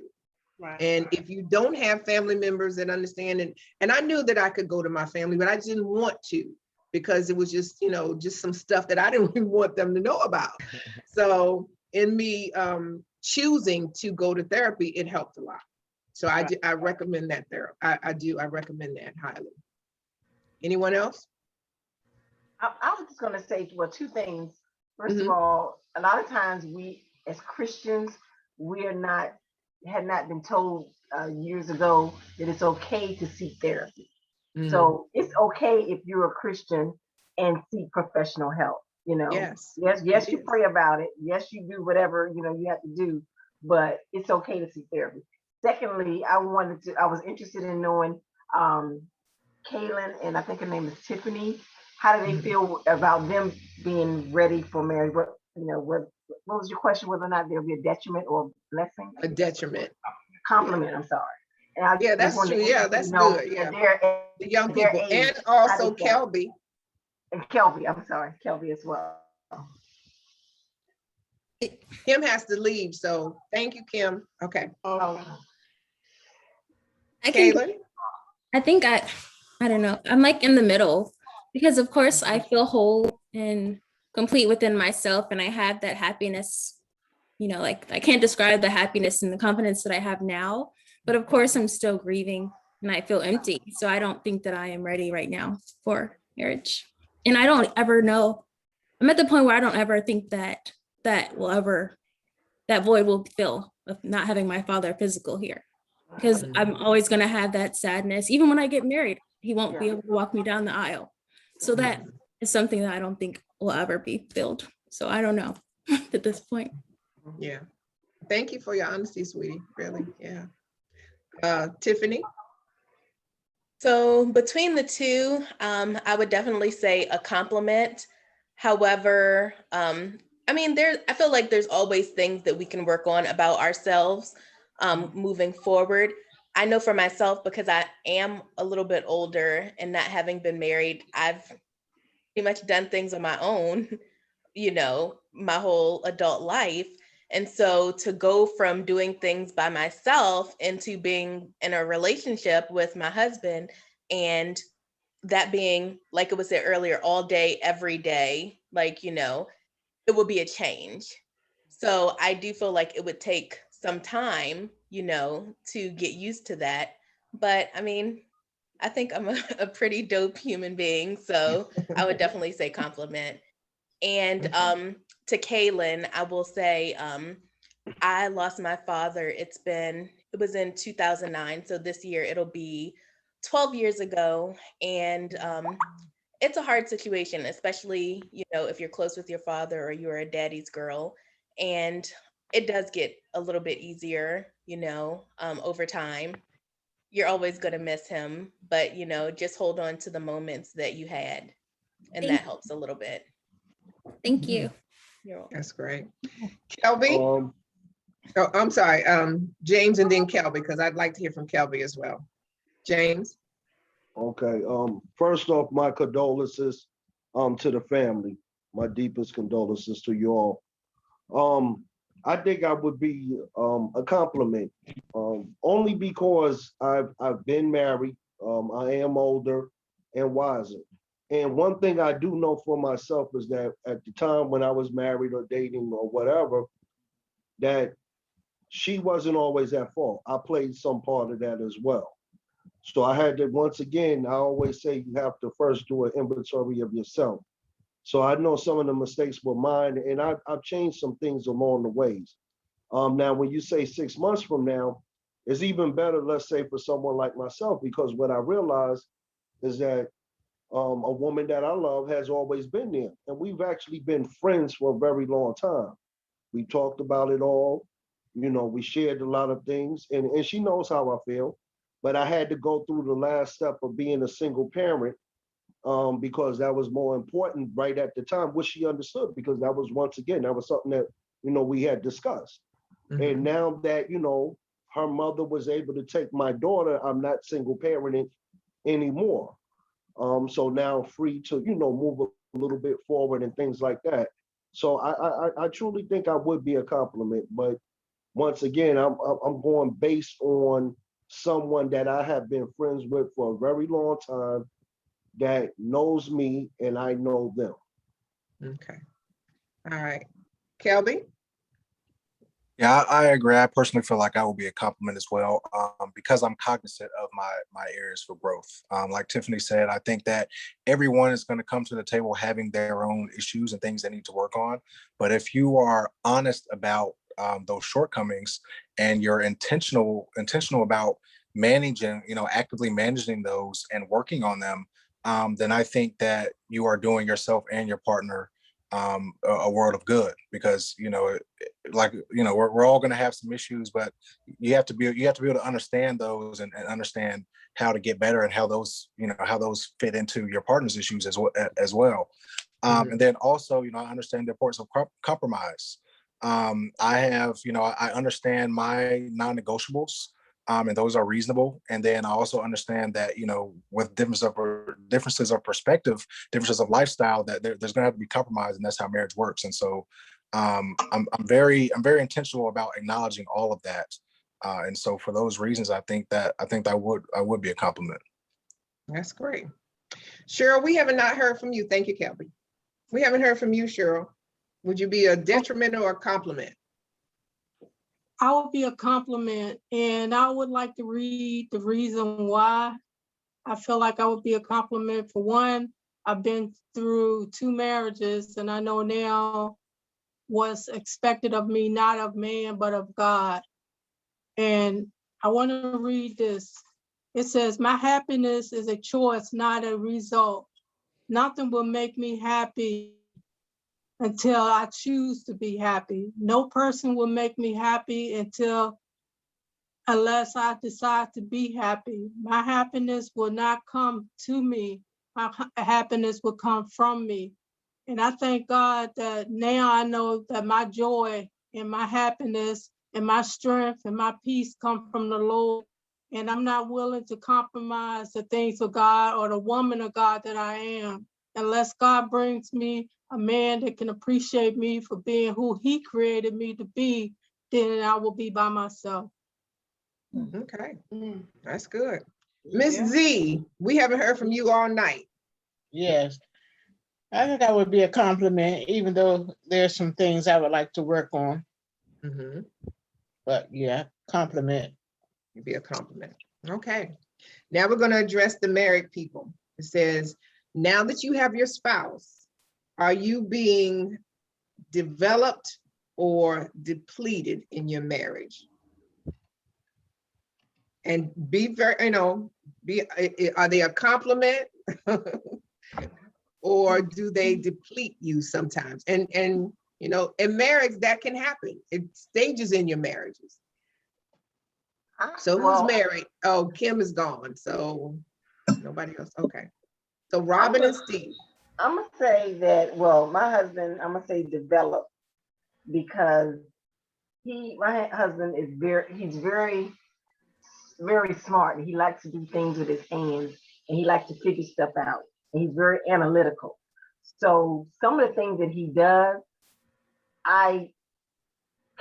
Right. And if you don't have family members that understand, and I knew that I could go to my family, but I just didn't want to, because it was just, you know, just some stuff that I didn't even want them to know about. So in me choosing to go to therapy, it helped a lot. So I recommend that therapy. I recommend that highly. Anyone else? I was just going to say, well, 2 things. First of all, a lot of times we as Christians, had not been told years ago that it's okay to seek therapy. So it's okay if you're a Christian and seek professional help. You know, yes, you pray about it. Yes, you do whatever, you know, you have to do. but it's okay to seek therapy. Secondly, I was interested in knowing Kaylin, and I think her name is Tiffany. How do they feel about them being ready for marriage? What was your question? Whether or not there'll be a detriment or blessing? A detriment. Compliment. I'm sorry. And I Yeah, just that's wanted true. to Yeah, that's know, good. Yeah, the young their people, age, and how also they felt. Kelby. And Kelby, I'm sorry, Kelby as well. Kim has to leave, so thank you, Kim. Okay, Oh, Kaylin. I think I don't know. I'm like in the middle because of course I feel whole and complete within myself, and I have that happiness, like I can't describe the happiness and the confidence that I have now, but of course I'm still grieving and I feel empty. So I don't think that I am ready right now for marriage. And I don't ever know. I'm at the point where I don't ever think that that void will fill of not having my father physical here, because I'm always going to have that sadness. Even when I get married, he won't be able to walk me down the aisle. So that is something that I don't think will ever be filled. So I don't know at this point. Yeah, thank you for your honesty, sweetie. Really, yeah. Tiffany. So between the two, I would definitely say a compliment. However, I feel like there's always things that we can work on about ourselves moving forward. I know for myself, because I am a little bit older and not having been married, I've pretty much done things on my own, my whole adult life. And so to go from doing things by myself into being in a relationship with my husband, and that being, like it was said earlier, all day, every day, it will be a change. So I do feel like it would take some time, to get used to that. But I think I'm a pretty dope human being. So I would definitely say compliment. And to Kaylin, I will say, I lost my father. It was in 2009. So this year it'll be 12 years ago. And it's a hard situation, especially, if you're close with your father or you're a daddy's girl. And it does get a little bit easier, over time. You're always going to miss him, but, just hold on to the moments that you had. And that helps a little bit. Thank you. You're welcome. That's great. Kelby. Oh, I'm sorry. James and then Kelby, because I'd like to hear from Kelby as well. James. Okay. First off, my condolences to the family. My deepest condolences to you all. I think I would be a compliment, only because I've been married. I am older and wiser. And one thing I do know for myself is that at the time when I was married or dating or whatever, that she wasn't always at fault. I played some part of that as well. So I had to, once again, I always say you have to first do an inventory of yourself. So I know some of the mistakes were mine, and I've changed some things along the ways. Now, when you say 6 months from now, it's even better, let's say, for someone like myself, because what I realized is that a woman that I love has always been there. And we've actually been friends for a very long time. We talked about it all. We shared a lot of things, and she knows how I feel. But I had to go through the last step of being a single parent because that was more important right at the time, which she understood, because that was, once again, that was something that, we had discussed. And now that, her mother was able to take my daughter, I'm not single parenting anymore. So now free to, move a little bit forward and things like that. So I truly think I would be a compliment, but once again, I'm going based on someone that I have been friends with for a very long time, that knows me and I know them. Okay. All right. Kelby. Yeah, I agree. I personally feel like I will be a compliment as well, because I'm cognizant of my areas for growth. Like Tiffany said, I think that everyone is going to come to the table having their own issues and things they need to work on. But if you are honest about those shortcomings, and you're intentional about managing, actively managing those and working on them, then I think that you are doing yourself and your partner a world of good, because like, you know, we're all going to have some issues, but you have to be able to understand those and understand how to get better and how those, you know, how those fit into your partner's issues as well. And then also, you know, I understand the importance of compromise. I have, you know, I understand my non-negotiables, and those are reasonable. And then I also understand that, you know, with differences of perspective, differences of lifestyle, that there's going to have to be compromise, and that's how marriage works. And so I'm very intentional about acknowledging all of that. And so for those reasons, I think that would be a compliment. That's great. Cheryl, we haven't not heard from you. Thank you, Kelby. We haven't heard from you, Cheryl. Would you be a detriment or a compliment? I would be a compliment, and I would like to read the reason why I feel like I would be a compliment. For one, I've been through 2 marriages, and I know now what's expected of me, not of man, but of God. And I want to read this. It says, my happiness is a choice, not a result. Nothing will make me happy until I choose to be happy. No person will make me happy unless I decide to be happy. My happiness will not come to me. My happiness will come from me. And I thank God that now I know that my joy and my happiness and my strength and my peace come from the Lord. And I'm not willing to compromise the things of God or the woman of God that I am. Unless God brings me a man that can appreciate me for being who he created me to be, then I will be by myself. Okay, that's good. Miss Z, we haven't heard from you all night. Yes, I think that would be a compliment, even though there's some things I would like to work on. But yeah, compliment. It'd be a compliment. Okay. Now we're going to address the married people. It says, now that you have your spouse, are you being developed or depleted in your marriage? And be very, you know, are they a compliment or do they deplete you sometimes? And you know, in marriage, that can happen. It stages in your marriages. So who's married? Oh, Kim is gone. So nobody else. Okay. So Robin and Steve. I'm gonna say that, well, my husband, I'm gonna say develop, because my husband is he's very, very smart, and he likes to do things with his hands, and he likes to figure stuff out, and he's very analytical. So some of the things that he does, I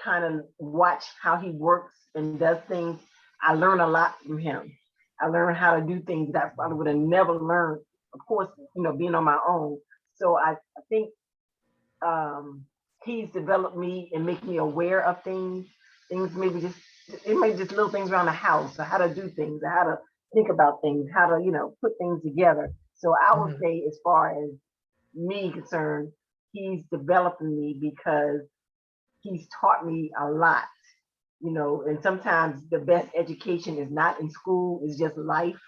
kind of watch how he works and does things. I learn a lot from him. I learn how to do things that I probably would have never learned, of course, you know, being on my own. So I think he's developed me and make me aware of things maybe just, it may just little things around the house, or how to do things, or how to think about things, how to, you know, put things together. So I would say, as far as me concerned, he's developing me because he's taught me a lot, you know, and sometimes the best education is not in school, it's just life.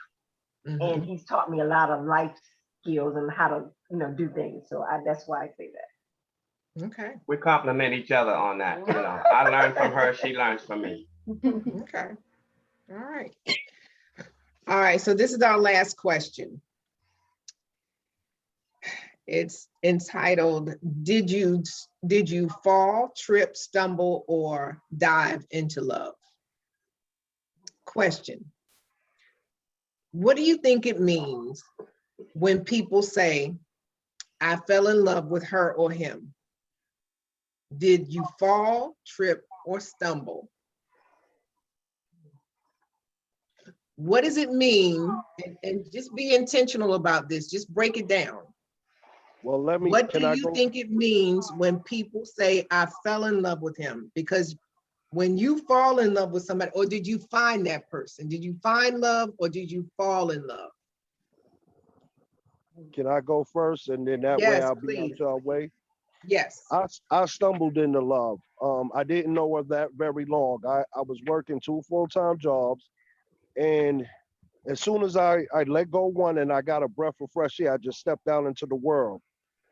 And he's taught me a lot of life skills and how to, you know, do things. So that's why I say that. Okay. We compliment each other on that. You know, I learn from her, she learns from me. Okay. All right. All right. So this is our last question. It's entitled, did you fall, trip, stumble, or dive into love? Question. What do you think it means when people say, I fell in love with her or him? Did you fall, trip, or stumble? What does it mean? And just be intentional about this. Just break it down. Well, what do you think it means when people say, I fell in love with him? Because when you fall in love with somebody, or did you find that person? Did you find love, or did you fall in love? Can I go first, and then that way I'll be out your way? Yes. I stumbled into love. I didn't know her that very long. I was working 2 full-time jobs, and as soon as I let go one and I got a breath of fresh air, I just stepped out into the world.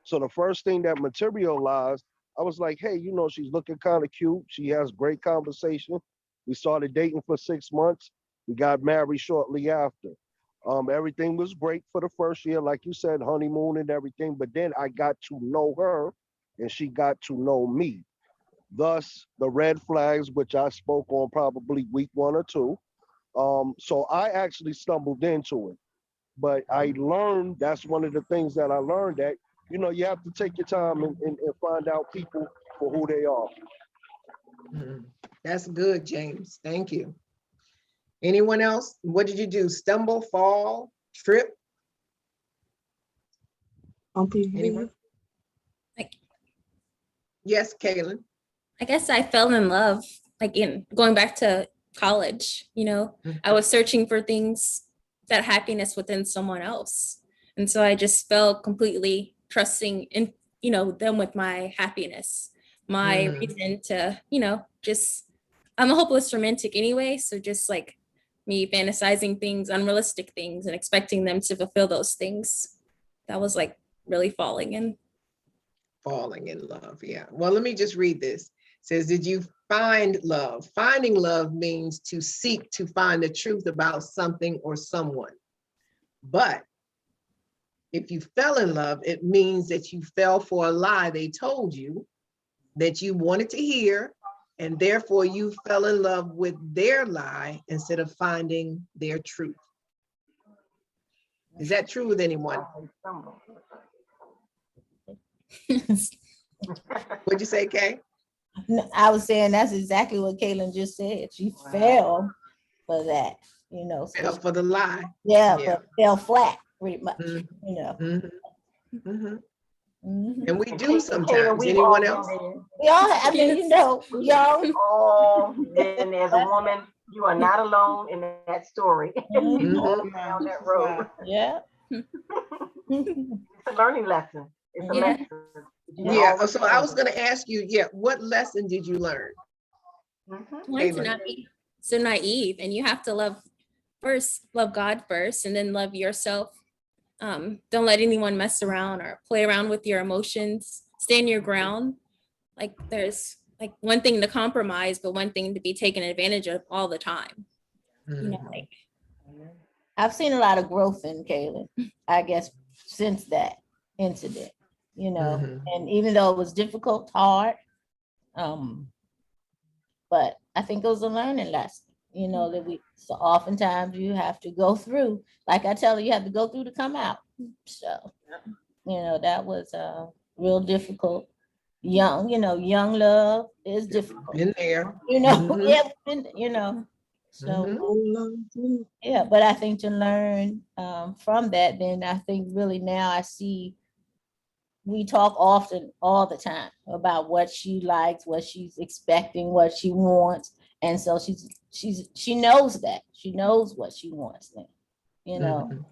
So the first thing that materialized I was like, hey, you know, she's looking kind of cute. She has great conversation. We started dating for 6 months. We got married shortly after. Everything was great for the first year, like you said, honeymoon and everything. But then I got to know her and she got to know me. Thus, the red flags, which I spoke on probably week 1 or 2. So I actually stumbled into it. But I learned, that's one of the things that I learned, that, you know, you have to take your time and find out people for who they are. That's good, James. Thank you. Anyone else? What did you do? Stumble, fall, trip? Anyone? Yes, Kaylin. I guess I fell in love, like in going back to college, you know, I was searching for things, that happiness within someone else. And so I just felt completely trusting in, you know, them with my happiness, my reason to, you know, just, I'm a hopeless romantic anyway. So just like me fantasizing things, unrealistic things, and expecting them to fulfill those things. That was like really falling in love. Yeah. Well, let me just read this. It says, did you find love? Finding love means to seek to find the truth about something or someone. But if you fell in love, it means that you fell for a lie they told you that you wanted to hear, and therefore you fell in love with their lie instead of finding their truth. Is that true with anyone? What'd you say, Kay? I was saying that's exactly what Kaylin just said. She fell for that, you know. So Fell for the lie. yeah, but fell flat pretty much, you know. And we do sometimes. Kaylin, Anyone else? We all, I mean, you know, young. Oh, then as a woman, you are not alone in that story. All down that road. Yeah. It's a learning lesson. It's a lesson. Yeah, so I was going to ask you, what lesson did you learn? Learn to not be so naive, and you have to love God first, and then love yourself. Don't let anyone mess around or play around with your emotions. Stand your ground. Like there's like one thing to compromise, but one thing to be taken advantage of all the time. You know, like I've seen a lot of growth in Kaylin, I guess, since that incident, you know, and even though it was difficult, hard, but I think it was a learning lesson, you know, that so oftentimes you have to go through, like I tell you have to go through to come out. So, you know, that was real difficult. Young love is difficult. Been there. You know, you know. So yeah, but I think to learn from that, then I think really now I see we talk often all the time about what she likes, what she's expecting, what she wants. And so she knows that. She knows what she wants then, you know.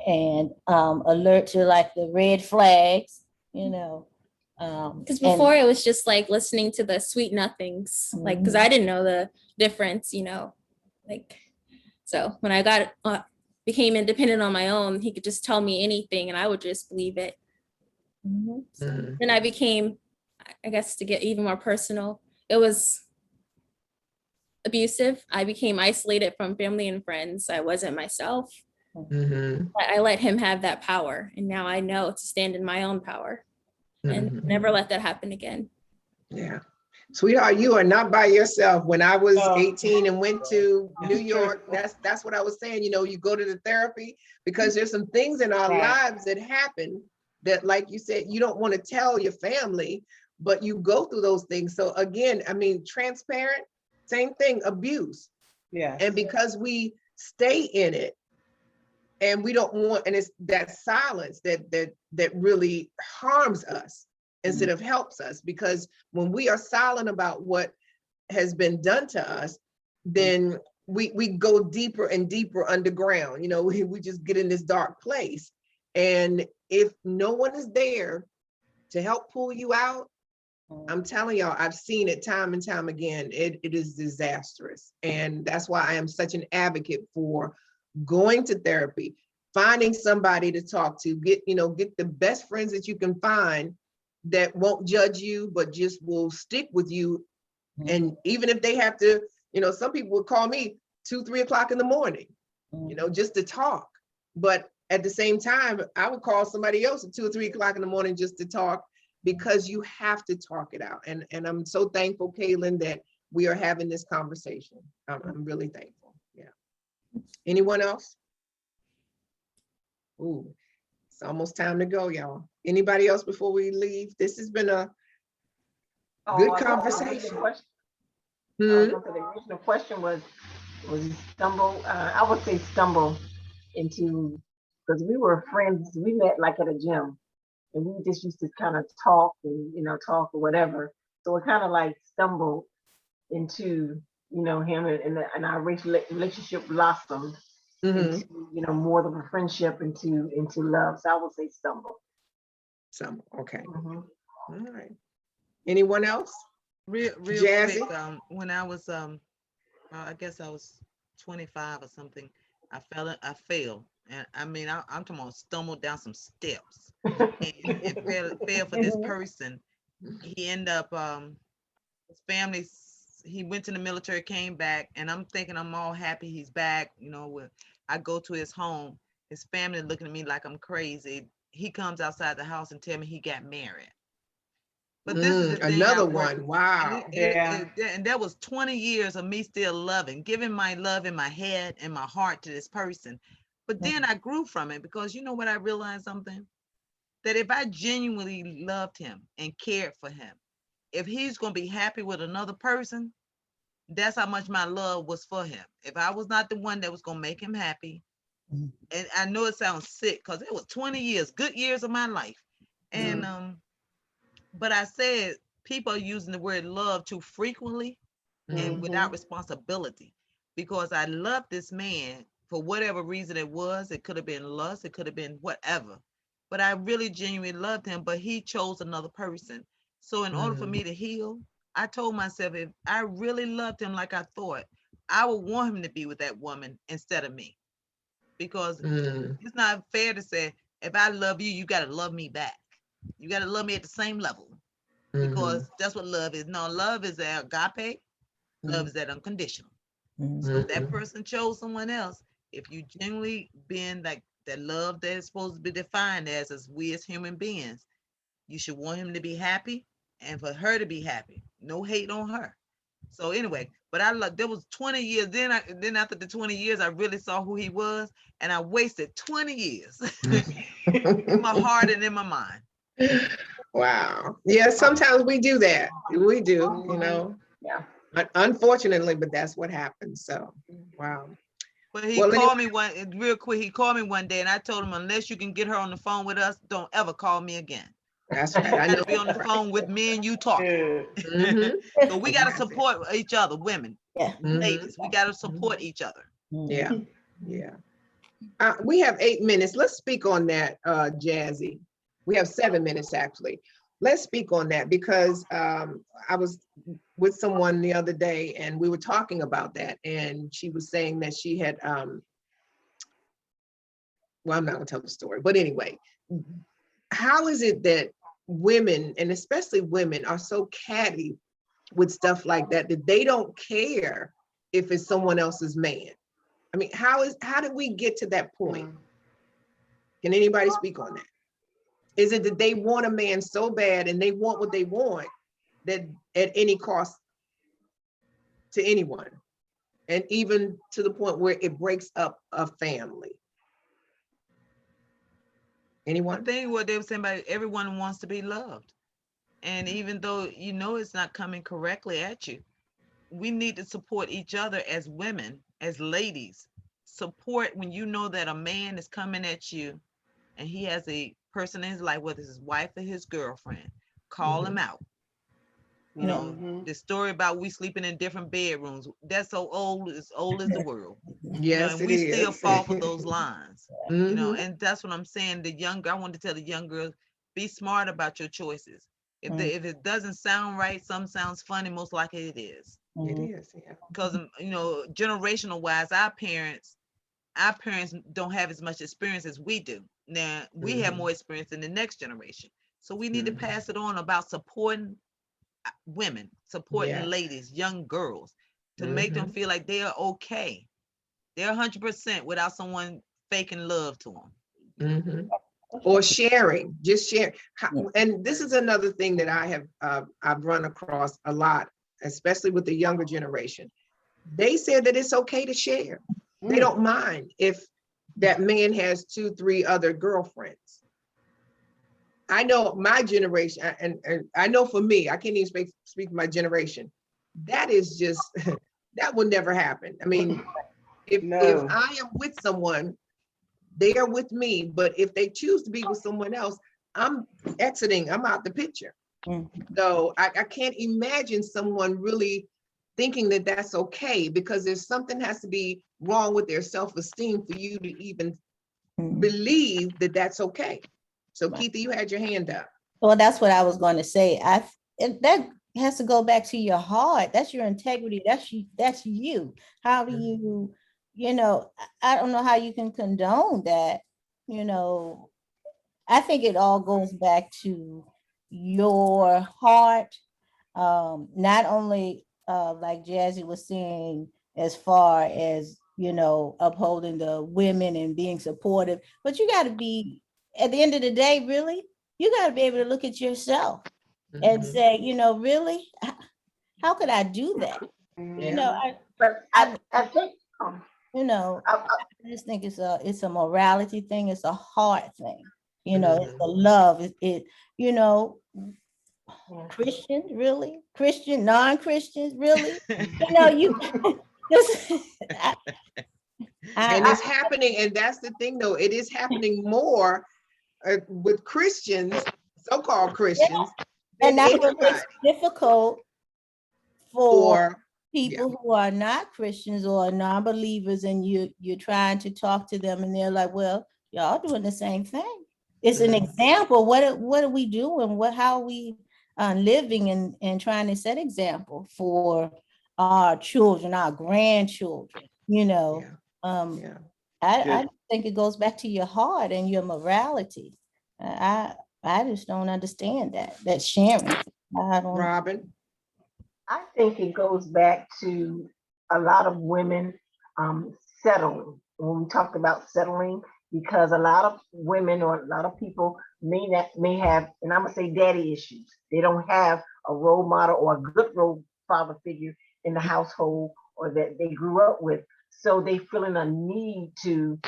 And alert to like the red flags, you know. Because before it was just like listening to the sweet nothings, like because I didn't know the difference, you know, like so when I became independent on my own, he could just tell me anything and I would just believe it. Then I became, I guess, to get even more personal, it was abusive. I became isolated from family and friends. I wasn't myself. I let him have that power, and now I know to stand in my own power. And never let that happen again. Yeah. Sweetheart, you are not by yourself. When I was 18 and went to New York, that's what I was saying. You know, you go to the therapy because there's some things in our lives that happen that, like you said, you don't want to tell your family, but you go through those things. So again, I mean, transparent, same thing, abuse. Yeah. And because we stay in it, and we don't want, and it's that silence that really harms us instead of helps us, because when we are silent about what has been done to us, then we go deeper and deeper underground. You know, we just get in this dark place. And if no one is there to help pull you out, I'm telling y'all, I've seen it time and time again. It is disastrous. And that's why I am such an advocate for going to therapy, finding somebody to talk to, get the best friends that you can find that won't judge you, but just will stick with you. And even if they have to, you know, some people would call me 2, 3 o'clock in the morning, you know, just to talk. But at the same time, I would call somebody else at 2 or 3 o'clock in the morning just to talk, because you have to talk it out. And I'm so thankful, Kaylin, that we are having this conversation. I'm really thankful. Yeah. Anyone else? Ooh, it's almost time to go, y'all. Anybody else before we leave? This has been a good conversation. The original question was you stumble? I would say stumble into, because we were friends. We met like at a gym, and we just used to kind of talk and talk or whatever. So we kind of like stumbled into him, and our relationship blossomed into more of a friendship, into love. So I would say stumble. Stumble. Okay. All right. Anyone else? Real Jazzy? quick, when I was I guess I was 25 or something, I fell. And I mean, I'm talking about stumbled down some steps and fell for this person. He ended up, his family, he went to the military, came back, and I'm thinking I'm all happy he's back. You know, I go to his home, his family looking at me like I'm crazy. He comes outside the house and tell me he got married. But this is the thing, another one. Wow. And that was 20 years of me still loving, giving my love in my head and my heart to this person. But then I grew from it, because you know what, I realized something, that if I genuinely loved him and cared for him, if he's going to be happy with another person, that's how much my love was for him. If I was not the one that was going to make him happy, and I know it sounds sick because it was 20 years, good years of my life. And, but I said, people are using the word love too frequently and without responsibility, because I loved this man for whatever reason it was. It could have been lust, it could have been whatever, but I really genuinely loved him, but he chose another person. So in order for me to heal, I told myself, if I really loved him like I thought, I would want him to be with that woman instead of me, because it's not fair to say, if I love you, you got to love me back. You got to love me at the same level, because that's what love is. No, love is that agape. Love is that unconditional. So if that person chose someone else, if you genuinely been like that love that is supposed to be defined as we as human beings, you should want him to be happy and for her to be happy. No hate on her. So anyway, but I love, there was 20 years. Then after the 20 years, I really saw who he was, and I wasted 20 years in my heart and in my mind. Wow. Yeah, sometimes we do that. We do, you know. Yeah. Unfortunately, but that's what happens. So, wow. But he called me real quick. He called me one day, and I told him, unless you can get her on the phone with us, don't ever call me again. That's right. I got to be on the phone with me and you talking. So we got to support each other, women, ladies. We got to support each other. Yeah, yeah. We have 8 minutes. Let's speak on that, Jazzy. We have 7 minutes actually. Let's speak on that, because I was with someone the other day and we were talking about that, and she was saying that she had, well, I'm not gonna tell the story, but anyway, how is it that women, and especially women, are so catty with stuff like that, that they don't care if it's someone else's man? I mean, how did we get to that point? Can anybody speak on that? Is it that they want a man so bad and they want what they want, that at any cost to anyone, and even to the point where it breaks up a family? Anyone? I think what they were saying about everyone wants to be loved. And even though you know it's not coming correctly at you, we need to support each other as women, as ladies. Support when you know that a man is coming at you and he has a person in his life, whether it's his wife or his girlfriend. Call him out. You know, the story about we sleeping in different bedrooms, that's so old, as old as the world. Yes, and it we still is. fall for those lines. You know, and that's what I'm saying. I want to tell the young girls, be smart about your choices. If it doesn't sound right, some sounds funny, most likely it is. It is, yeah. Because you know, generational wise, our parents don't have as much experience as we do. Now we have more experience in the next generation. So we need to pass it on about supporting women, supporting Yes. ladies, young girls, to make them feel like they are okay. They're 100% without someone faking love to them. Or sharing, just share. And this is another thing that I have I've run across a lot, especially with the younger generation. They said that it's okay to share. They don't mind if that man has 2, 3 other girlfriends. I know my generation, and I know for me, I can't even speak for my generation. That is just, that will never happen. I mean, if I am with someone, they are with me, but if they choose to be with someone else, I'm exiting, I'm out the picture. So I can't imagine someone really thinking that that's okay, because there's something has to be wrong with their self-esteem for you to even believe that that's okay. So Keitha, you had your hand up. Well, that's what I was going to say. That has to go back to your heart. That's your integrity. That's you. How do you, I don't know how you can condone that. I think it all goes back to your heart. Not only like Jazzy was saying, as far as upholding the women and being supportive, but you got to be, at the end of the day, really, you got to be able to look at yourself and say, really, how could I do that? I think I just think it's a morality thing. It's a heart thing. It's a love. Christians, really? Christian, non-Christians, really? You and it's happening, and that's the thing though, it is happening more with Christians, so-called Christians, and that's anybody. what makes it difficult for people who are not Christians or non-believers, and you're trying to talk to them and they're like, well, y'all doing the same thing. It's an example. What are we doing? How are we living and trying to set example for our children, our grandchildren, I think it goes back to your heart and your morality. I just don't understand that sharing. Robin? I think it goes back to a lot of women settling. When we talk about settling, because a lot of women or a lot of people may have, and I'm gonna say daddy issues. They don't have a role model or a good role father figure in the household or that they grew up with. So they feeling a need to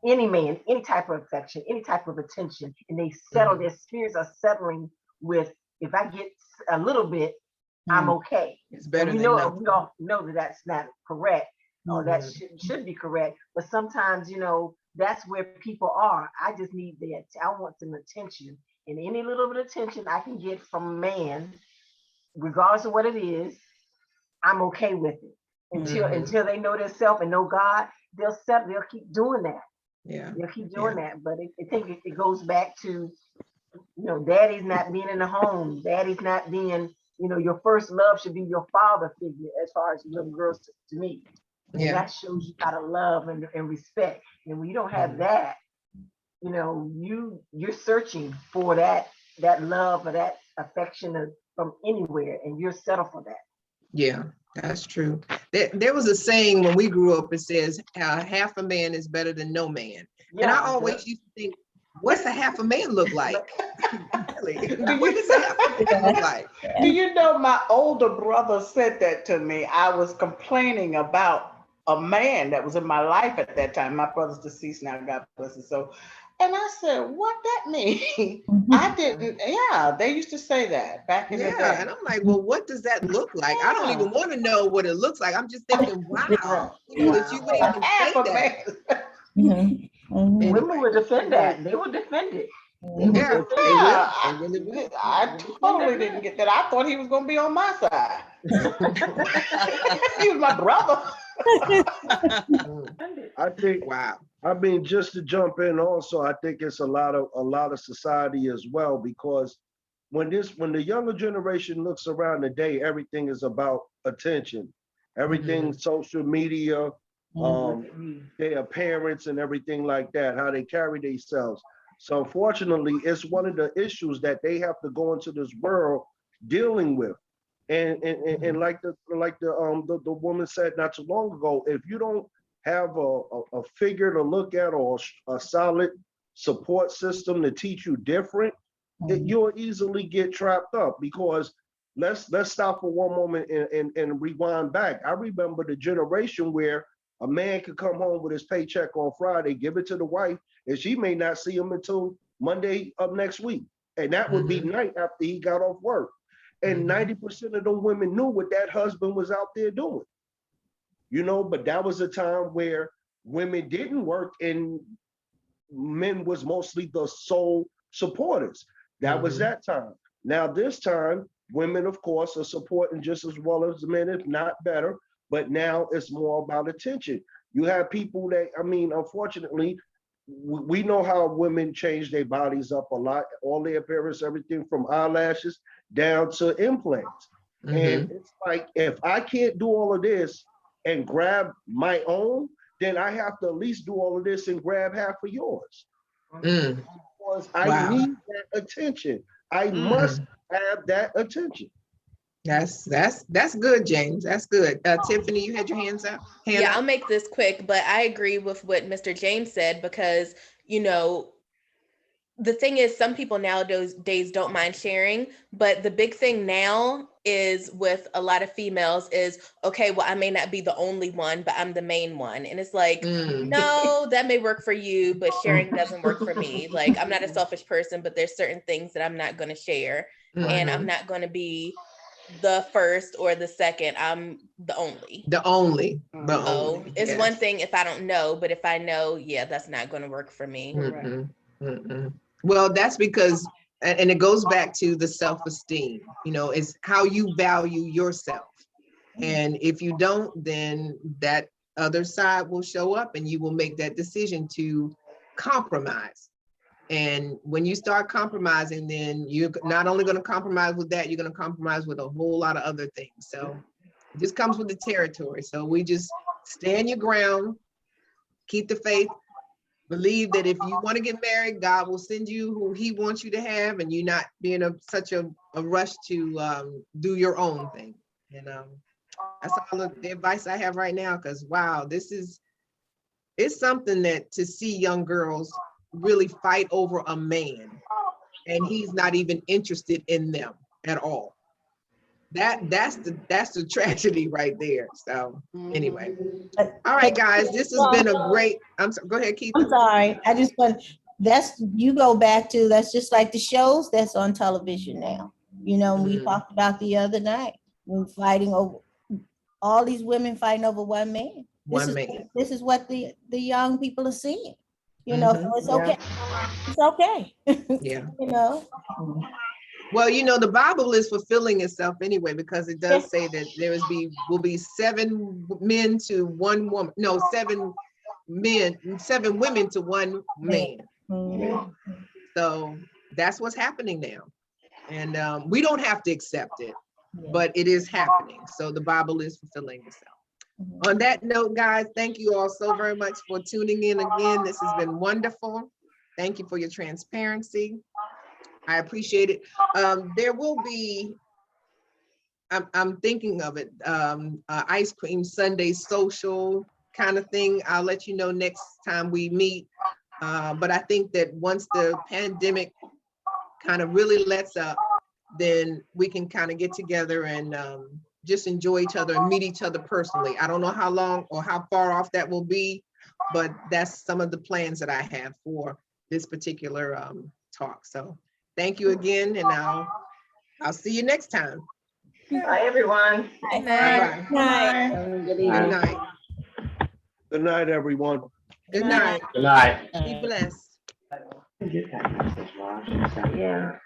any man, any type of affection, any type of attention, and they settle. Their spirits are settling with, if I get a little bit, I'm okay. It's better we than know nothing. we all know that that's not correct, or that should be correct. But sometimes, that's where people are. I just need I want some attention, and any little bit of attention I can get from a man, regardless of what it is, I'm okay with it. Until they know themselves and know God, they'll keep doing that. Yeah, they'll keep doing that. But I think it goes back to, daddy's not being in the home. Daddy's not being, your first love should be your father figure, as far as little girls to me. And that shows you how to love and respect. And when you don't have that, you're searching for that love or that affection from anywhere, and you're settled for that. Yeah, that's true. There was a saying when we grew up, it says, half a man is better than no man. And I always used to think, what's a half a man look like? Really? What does a half a man look like? Do you know my older brother said that to me? I was complaining about a man that was in my life at that time. My brother's deceased now, God bless his soul. And I said, what that mean? I didn't, they used to say that back in the day. And I'm like, well, what does that look like? I don't even want to know what it looks like. I'm just thinking, wow, that you would even say that. Women would defend that. They would defend it. I totally didn't get that. I thought he was going to be on my side. He was my brother. I think, I mean, just to jump in also, I think it's a lot of society as well, because when the younger generation looks around today, everything is about attention. Everything, social media, their appearance and everything like that, how they carry themselves. So unfortunately, it's one of the issues that they have to go into this world dealing with. And like the woman said not too long ago, if you don't have a figure to look at or a solid support system to teach you different, you'll easily get trapped up. Because let's stop for one moment and rewind back. I remember the generation where a man could come home with his paycheck on Friday, give it to the wife, and she may not see him until Monday of next week. And that would be night after he got off work. And 90% of them women knew what that husband was out there doing. You know, but that was a time where women didn't work and men was mostly the sole supporters. That was that time. Now this time, women, of course, are supporting just as well as men, if not better. But now it's more about attention. You have people that, I mean, unfortunately, we know how women change their bodies up a lot, all their appearance, everything from eyelashes down to implants. And it's like, if I can't do all of this and grab my own, then I have to at least do all of this and grab half of yours. Because I need that attention. I must have that attention. That's good, James. That's good. Tiffany, you had your hands up. Yeah, I'll make this quick, but I agree with what Mr. James said, because, you know, the thing is, some people nowadays don't mind sharing, but the big thing now is with a lot of females is, okay, well, I may not be the only one, but I'm the main one. And it's like, no, that may work for you, but sharing doesn't work for me. Like, I'm not a selfish person, but there's certain things that I'm not going to share. And I'm not going to be the first or the second. I'm the only. It's one thing if I don't know, but if I know, yeah, that's not going to work for me. Well, that's because, and it goes back to the self-esteem, you know, it's how you value yourself. And if you don't, then that other side will show up and you will make that decision to compromise. And when you start compromising, then you're not only going to compromise with that, you're going to compromise with a whole lot of other things. So it just comes with the territory. So we just stand your ground, keep the faith, believe that if you want to get married, God will send you who he wants you to have, and you're not being such a rush to do your own thing. And that's all of the advice I have right now, because wow, it's something that to see young girls really fight over a man and he's not even interested in them at all. That's the tragedy right there. So anyway, all right, guys, this has been a great. Go ahead, Keith. I'm sorry. I just want you go back to that's just like the shows that's on television now. You know, we talked about the other night when fighting over all these women fighting over one man. This is what the young people are seeing. You know, so it's okay. It's okay. Yeah. You know. Well, you know, the Bible is fulfilling itself anyway, because it does say that will be 7 men to 1 woman. No, 7 women to 1 man. So that's what's happening now. And we don't have to accept it, but it is happening. So the Bible is fulfilling itself. On that note, guys, thank you all so very much for tuning in again. This has been wonderful. Thank you for your transparency. I appreciate it. There will be, I'm thinking of it, ice cream Sunday social kind of thing. I'll let you know next time we meet. But I think that once the pandemic kind of really lets up, then we can kind of get together and just enjoy each other and meet each other personally. I don't know how long or how far off that will be, but that's some of the plans that I have for this particular talk. So thank you again, and I'll see you next time. Bye, everyone. Good night. Bye. Good night. Good night, everyone. Good night. Good night. Be blessed. Yeah.